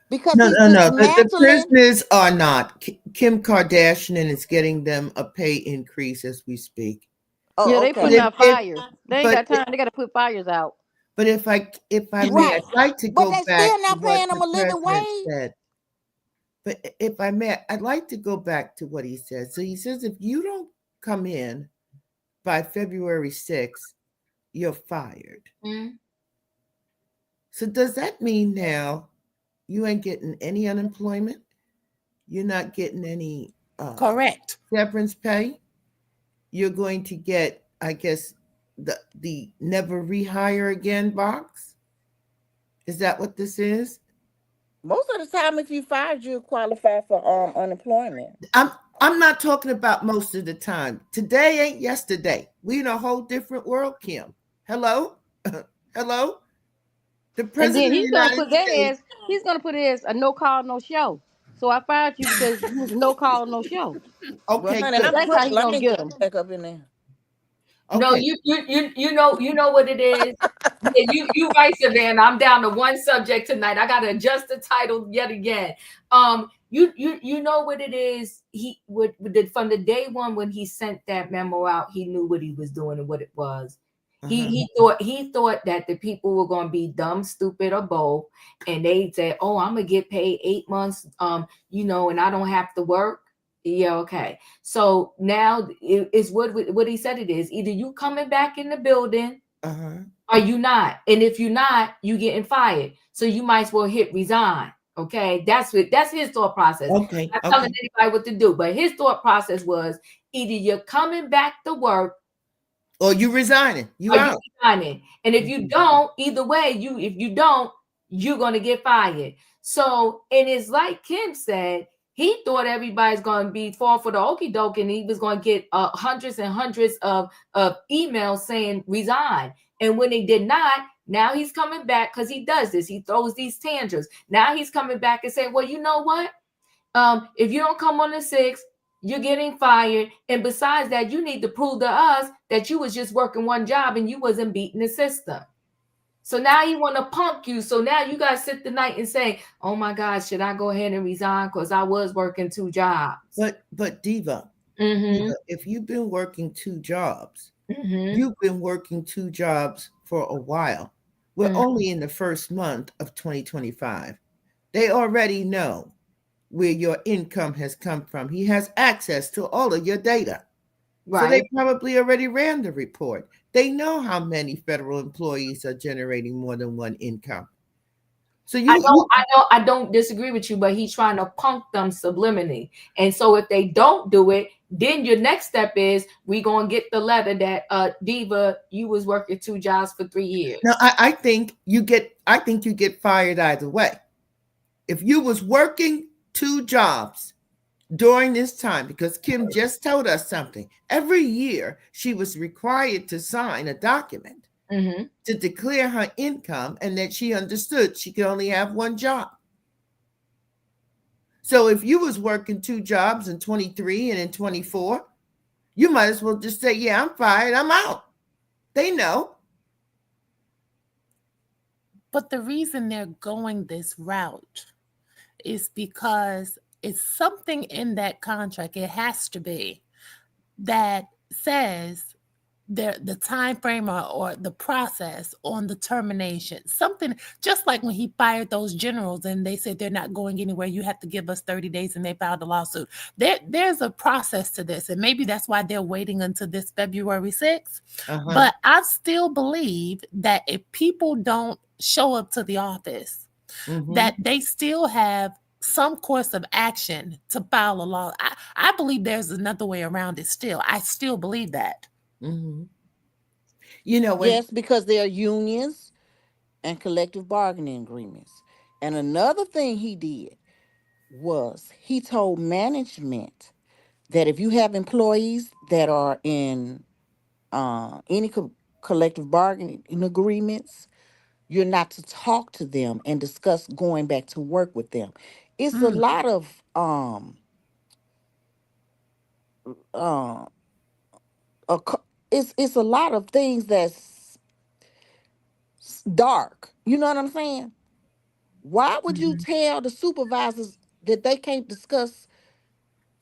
because no, he's no, no. The dismantling. prisoners are not. Kim Kardashian is getting them a pay increase as we speak. Yeah, Oh, they But putting okay. if, out if fires. They ain't but got time. They got to put fires out. but if I may, I'd Right, like to but go they back still to not what paying them the a living president wage. said. But if I may, I'd like to go back to what he said. So he says if you don't come in by February 6th, you're fired. Mm. So does that mean now you ain't getting any unemployment? You're not getting any Correct. severance pay? You're going to get, I guess, the never rehire again box? Is that what this is? Most of the time, if you fired, you qualify for unemployment. I'm not talking about most of the time. Today ain't yesterday. We in a whole different world, Kim. Hello? Hello? The And president then of the he's gonna United put that States. as a no call, no show. So I fired you because you was a no call, no show. Well, Okay, honey, So good. that's how he let gonna me get get them. back up in there. No, Okay. you know what it is. Yeah, you right, Savannah. I'm down to one subject tonight. I gotta adjust the title yet again. You know what it is. He would from the day one when he sent that memo out, he knew what he was doing and what it was. He thought that the people were gonna be dumb, stupid, or both, and they'd say, "Oh, I'm gonna get paid 8 months, and I don't have to work." Yeah, okay. So now it's what he said it is. Either you coming back in the building or you not. And if you're not, you getting fired. So you might as well hit resign. Okay. That's his thought process. Okay. I'm not telling anybody what to do, but his thought process was either you're coming back to work Or you resigning. You Are out. you resigning? And if you don't, either way, if you don't, you're gonna get fired. So, and it's like Kim said, he thought everybody's gonna fall for the okie doke, and he was gonna get hundreds and hundreds of emails saying resign. And when he did not, now he's coming back, because he does this. He throws these tantrums. Now he's coming back and saying, well, you know what? If you don't come on the 6th, you're getting fired. And besides that, you need to prove to us that you was just working one job and you wasn't beating the system. So now he want to punk you. So now you guys sit the night and say, oh my God, should I go ahead and resign? Because I was working 2 jobs. But Diva, Mm-hmm. if you've been working 2 jobs, Mm-hmm. you've been working 2 jobs for a while. We're Mm-hmm. only in the first month of 2025. They already know where your income has come from. He has access to all of your data. Right. So they probably already ran the report. They know how many federal employees are generating more than one income. So I don't disagree with you, but he's trying to punk them subliminally. And so if they don't do it, then your next step is we gonna get the letter that Diva, you was working 2 jobs for 3 years. No, I think you get fired either way. If you was working 2 jobs during this time, because Kim just told us something, every year she was required to sign a document to declare her income, and that she understood she could only have 1 job. So if you was working 2 jobs in 23 and in 24, you might as well just say, yeah, I'm fired, I'm out. They know. But the reason they're going this route is because it's something in that contract, it has to be, that says the time frame or the process on the termination. Something just like when he fired those generals and they said they're not going anywhere, you have to give us 30 days, and they filed a lawsuit. There's a process to this, and maybe that's why they're waiting until this February 6th. But I still believe that if people don't show up to the office, that they still have some course of action to file a law. I believe there's another way around it still. I still believe that. You know, yes, because there are unions and collective bargaining agreements. And another thing he did was he told management that if you have employees that are in any collective bargaining agreements, you're not to talk to them and discuss going back to work with them. It's a lot of it's a lot of things that's dark. You know what I'm saying? Why would you tell the supervisors that they can't discuss?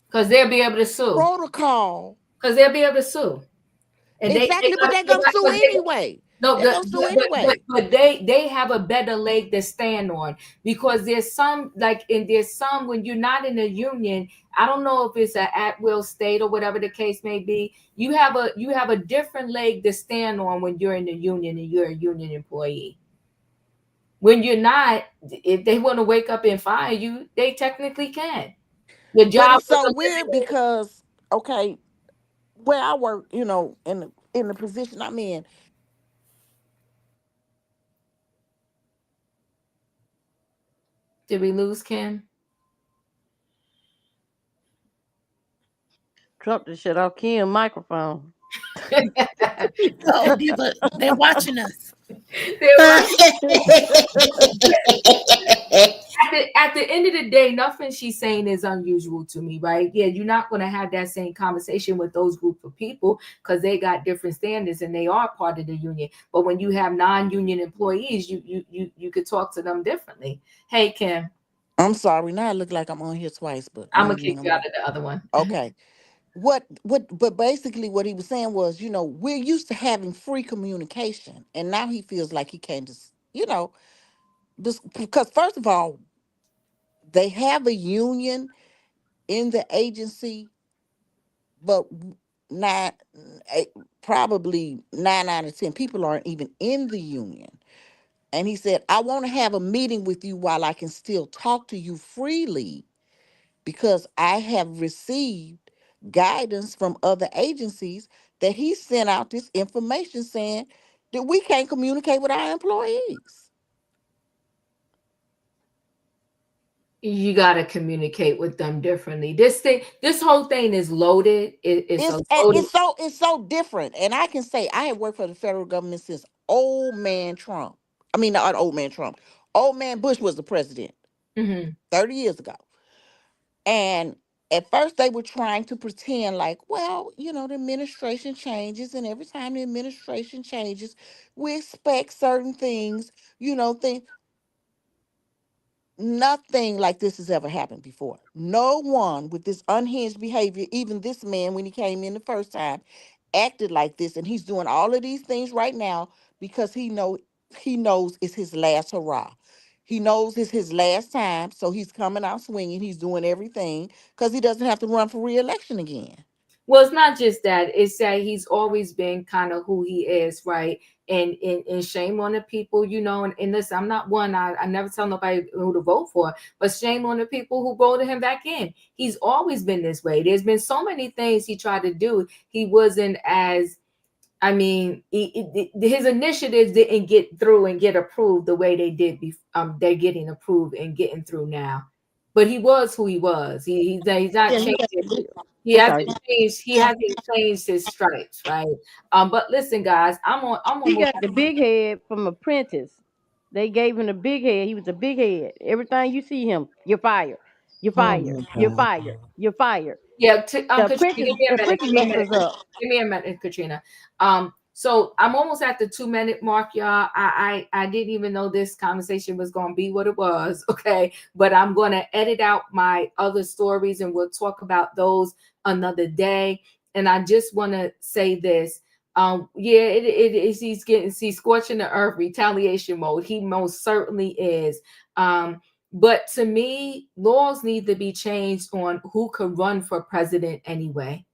Because they'll be able to sue. Protocol. Because they'll be able to sue. And exactly, but they're gonna sue anyway. No, they're gonna sue anyway. But they have a better leg to stand on, because there's some there's some when you're not in a union. I don't know if it's an at-will state or whatever the case may be. You have a different leg to stand on when you're in the union and you're a union employee. When you're not, if they want to wake up and fire you, they technically can. Your job is so weird because where I work, in the position I'm in. Did we lose Kim? Trump to shut off Kim's microphone. Oh, Diva, they're watching us. At the end of the day, nothing she's saying is unusual to me, right? Yeah, you're not going to have that same conversation with those group of people because they got different standards and they are part of the union. But when you have non-union employees, you could talk to them differently. Hey, Kim. I'm sorry. Now I look like I'm on here twice, but I'm gonna kick you out of the other one. Okay. But basically what he was saying was, we're used to having free communication, and now he feels like he can't just, because first of all, they have a union in the agency, but probably 9 out of 10 people aren't even in the union. And he said, I want to have a meeting with you while I can still talk to you freely, because I have received guidance from other agencies that he sent out this information saying that we can't communicate with our employees. You got to communicate with them differently. This whole thing is loaded. It's so different. And I can say I have worked for the federal government since old man Trump. I mean, not old man Trump. Old man Bush was the president 30 years ago. And at first they were trying to pretend like, well, the administration changes, and every time the administration changes, we expect certain things, things. Nothing like this has ever happened before. No one with this unhinged behavior, even this man when he came in the first time, acted like this. And he's doing all of these things right now because he knows it's his last hurrah. He knows it's his last time, so he's coming out swinging. He's doing everything because he doesn't have to run for re-election again. Well, it's not just that. It's that he's always been kind of who he is, right? And shame on the people, and listen, I'm not one, I never tell nobody who to vote for, but shame on the people who voted him back in. He's always been this way. There's been so many things he tried to do. He wasn't as, his initiatives didn't get through and get approved the way they did. They're getting approved and getting through now. But he was who he was. He's not changing. He hasn't changed his stripes, right? But listen, guys, He got the big head from Apprentice. They gave him the big head. He was a big head. Every time you see him, you're fired. You're fired. You're fired. You're fired. Yeah, Katrina, give me a minute. Give me a minute, Katrina. So I'm almost at the 2-minute mark, y'all. I didn't even know this conversation was going to be what it was, okay? But I'm going to edit out my other stories, and we'll talk about those another day. And I just want to say this. It is. He's scorching the earth, retaliation mode. He most certainly is. But to me, laws need to be changed on who could run for president anyway.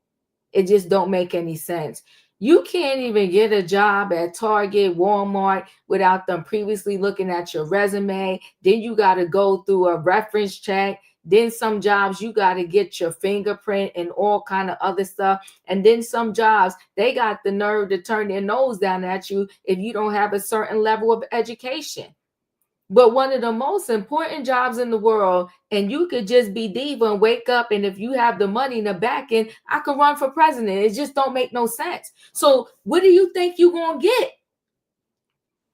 It just don't make any sense. You can't even get a job at Target, Walmart without them previously looking at your resume. Then you got to go through a reference check. Then some jobs you got to get your fingerprint and all kind of other stuff. And then some jobs, they got the nerve to turn their nose down at you if you don't have a certain level of education. But one of the most important jobs in the world, and you could just be diva and wake up, and if you have the money in the back end, I could run for president. It just don't make no sense. So what do you think you're going to get?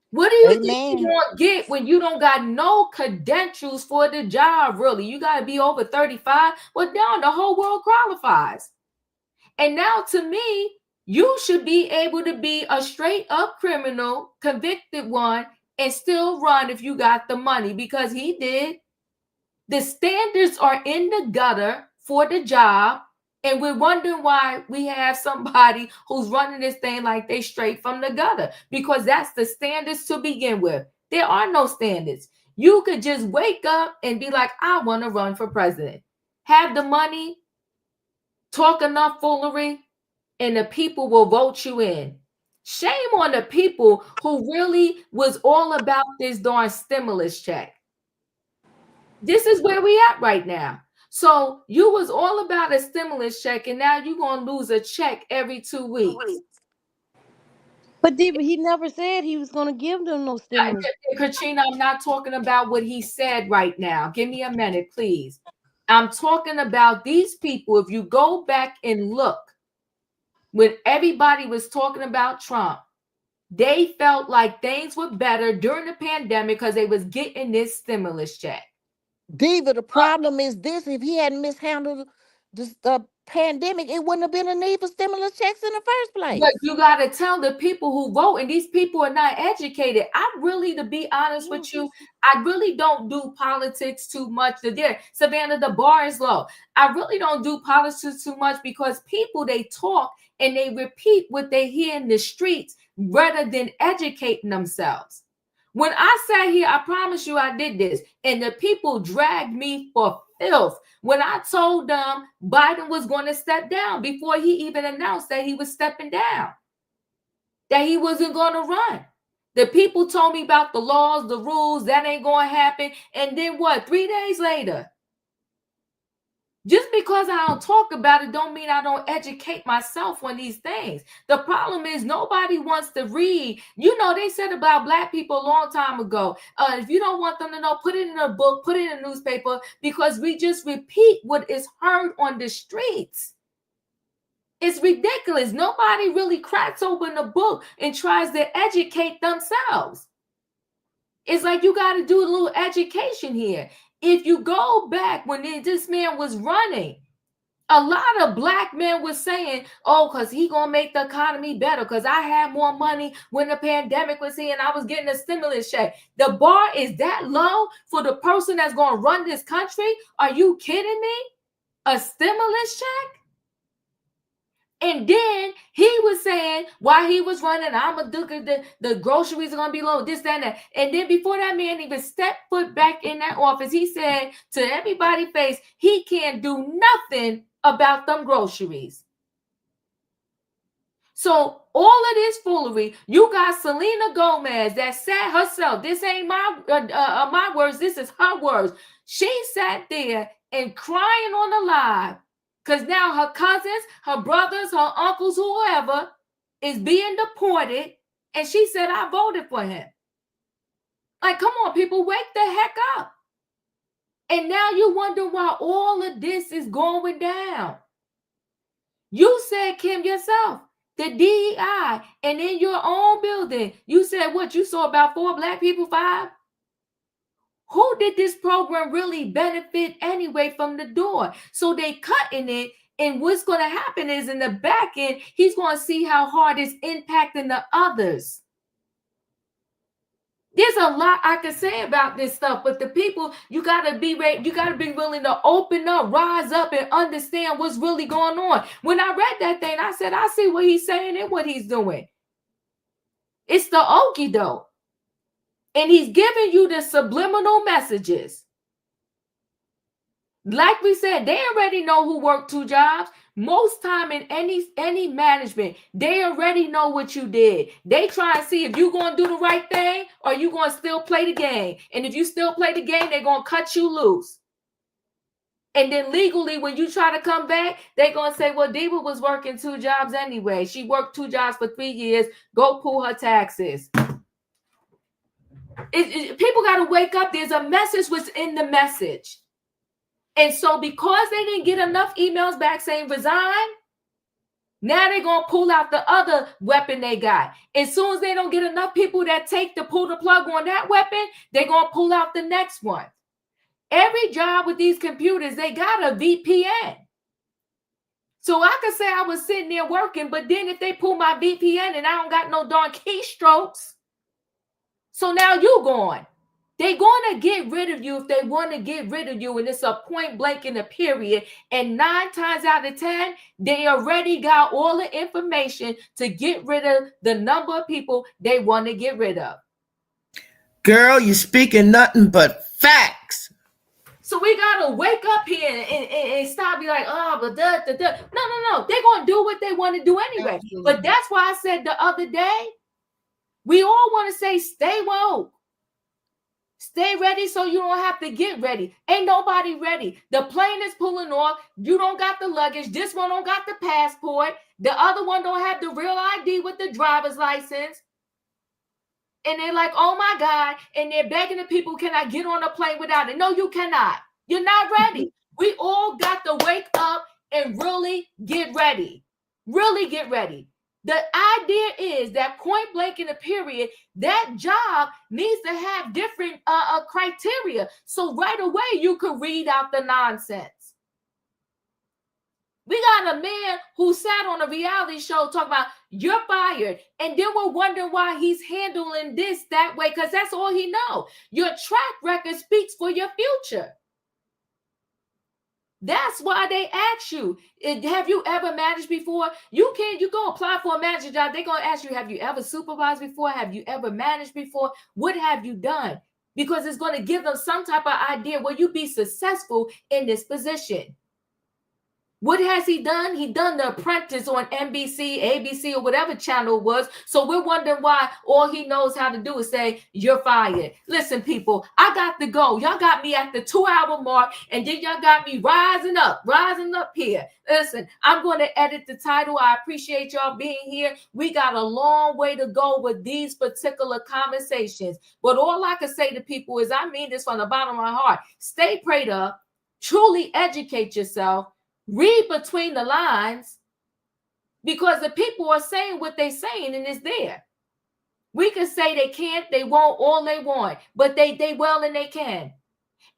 What do you think you're going to get when you don't got no credentials for the job, really? You got to be over 35. Well, now the whole world qualifies. And now to me, you should be able to be a straight up criminal, convicted one, and still run if you got the money, because he did. The standards are in the gutter for the job, and we're wondering why we have somebody who's running this thing like they straight from the gutter, because that's the standards to begin with. There are no standards. You could just wake up and be like, I want to run for president. Have the money, talk enough foolery, and the people will vote you in. Shame on the people who really was all about this darn stimulus check. This is where we at right now. So you was all about a stimulus check, and now you're going to lose a check every 2 weeks. But he never said he was going to give them no stimulus. Katrina, I'm not talking about what he said right now. Give me a minute, please. I'm talking about these people. If you go back and look, when everybody was talking about Trump, they felt like things were better during the pandemic because they was getting this stimulus check. Diva, the problem is this: if he hadn't mishandled the pandemic, it wouldn't have been a need for stimulus checks in the first place. But you got to tell the people who vote, and these people are not educated. I really, to be honest with you, I really don't do politics too much. Savannah, the bar is low. I really don't do politics too much because people, they talk and they repeat what they hear in the streets rather than educating themselves. When I sat here, I promise you I did this, and the people dragged me for filth when I told them Biden was going to step down before he even announced that he was stepping down, that he wasn't going to run. The people told me about the laws, the rules, that ain't going to happen. And then what? 3 days later, Just because I don't talk about it don't mean I don't educate myself on these things. The problem is nobody wants to read. You know, they said about Black people a long time ago, if you don't want them to know, put it in a book, put it in a newspaper, because we just repeat what is heard on the streets. It's ridiculous. Nobody really cracks open a book and tries to educate themselves. It's like you got to do a little education here. If you go back when this man was running, a lot of Black men were saying, oh, because he going to make the economy better because I had more money when the pandemic was here and I was getting a stimulus check. The bar is that low for the person that's going to run this country? Are you kidding me? A stimulus check? And then he was saying while he was running, I'm a duke, the groceries are going to be low, this, that, and that. And then before that man even stepped foot back in that office, he said to everybody's face, he can't do nothing about them groceries. So all of this foolery, you got Selena Gomez that said herself, this ain't my words, this is her words. She sat there and crying on the live. Because now her cousins, her brothers, her uncles, whoever is being deported. And she said, I voted for him. Like, come on, people, wake the heck up. And now you wonder why all of this is going down. You said, Kim, yourself, the DEI, and in your own building, you said what? You saw about 4 Black people, 5? Who did this program really benefit anyway from the door? So they cutting it, and what's going to happen is in the back end, he's going to see how hard it's impacting the others. There's a lot I can say about this stuff, but the people, you got to be ready, you got to be willing to open up, rise up, and understand what's really going on. When I read that thing, I said, I see what he's saying and what he's doing. It's the okie doke. And he's giving you the subliminal messages. Like we said, they already know who worked 2 jobs. Most time in any management, they already know what you did. They try and see if you're going to do the right thing or you're going to still play the game. And if you still play the game, they're going to cut you loose. And then legally, when you try to come back, they're going to say, well, Diva was working 2 jobs anyway. She worked 2 jobs for 3 years. Go pull her taxes. People got to wake up. There's a message within the message. And so because they didn't get enough emails back saying resign, now they're going to pull out the other weapon they got. As soon as they don't get enough people that pull the plug on that weapon, they're going to pull out the next one. Every job with these computers, they got a VPN. So I could say I was sitting there working, but then if they pull my VPN and I don't got no darn keystrokes, so now you gone. They're going to get rid of you if they want to get rid of you. And it's a point blank in a period. And 9 times out of 10, they already got all the information to get rid of the number of people they want to get rid of. Girl, you're speaking nothing but facts. So we got to wake up here and stop be like, oh, but No. They're going to do what they want to do anyway. Absolutely. But that's why I said the other day, we all want to say, stay woke. Stay ready so you don't have to get ready. Ain't nobody ready. The plane is pulling off. You don't got the luggage. This one don't got the passport. The other one don't have the real ID with the driver's license. And they're like, oh my God. And they're begging the people, can I get on a plane without it? No, you cannot. You're not ready. We all got to wake up and really get ready. Really get ready. The idea is that point blank in a period, that job needs to have different criteria. So right away, you can read out the nonsense. We got a man who sat on a reality show talking about, you're fired. And then we're wondering why he's handling this that way, because that's all he knows. Your track record speaks for your future. That's why they ask you, have you ever managed before? You go apply for a manager job. They're going to ask you, have you ever supervised before? Have you ever managed before? What have you done? Because it's going to give them some type of idea, will you be successful in this position? What has he done? He done The Apprentice on NBC, ABC, or whatever channel it was. So we're wondering why all he knows how to do is say, you're fired. Listen, people, I got to go. Y'all got me at the 2-hour mark, and then y'all got me rising up here. Listen, I'm going to edit the title. I appreciate y'all being here. We got a long way to go with these particular conversations. But all I can say to people is, I mean this from the bottom of my heart. Stay prayed up. Truly educate yourself. Read between the lines, because the people are saying what they're saying, and it's there. We can say they can't, they won't, all they want, but they will and they can.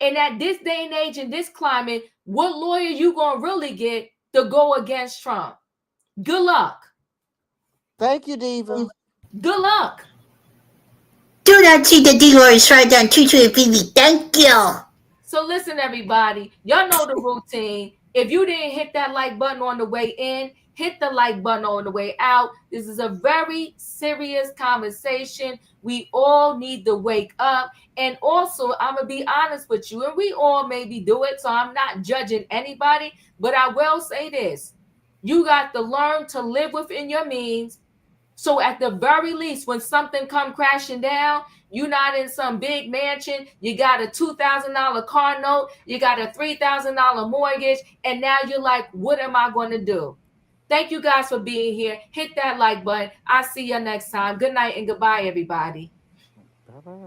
And at this day and age, in this climate, what lawyer you gonna really get to go against Trump? Good luck. Thank you, Diva. Good luck. Do not see the D-Lawyers Showdown 225. Thank you. So listen, everybody, y'all know the routine. If you didn't hit that like button on the way in, hit the like button on the way out. This is a very serious conversation. We all need to wake up. And also, I'm going to be honest with you, and we all maybe do it, so I'm not judging anybody, but I will say this. You got to learn to live within your means. So at the very least, when something come crashing down, you're not in some big mansion, you got a $2,000 car note, you got a $3,000 mortgage, and now you're like, what am I going to do? Thank you guys for being here. Hit that like button. I'll see you next time. Good night and goodbye, everybody. Bye-bye.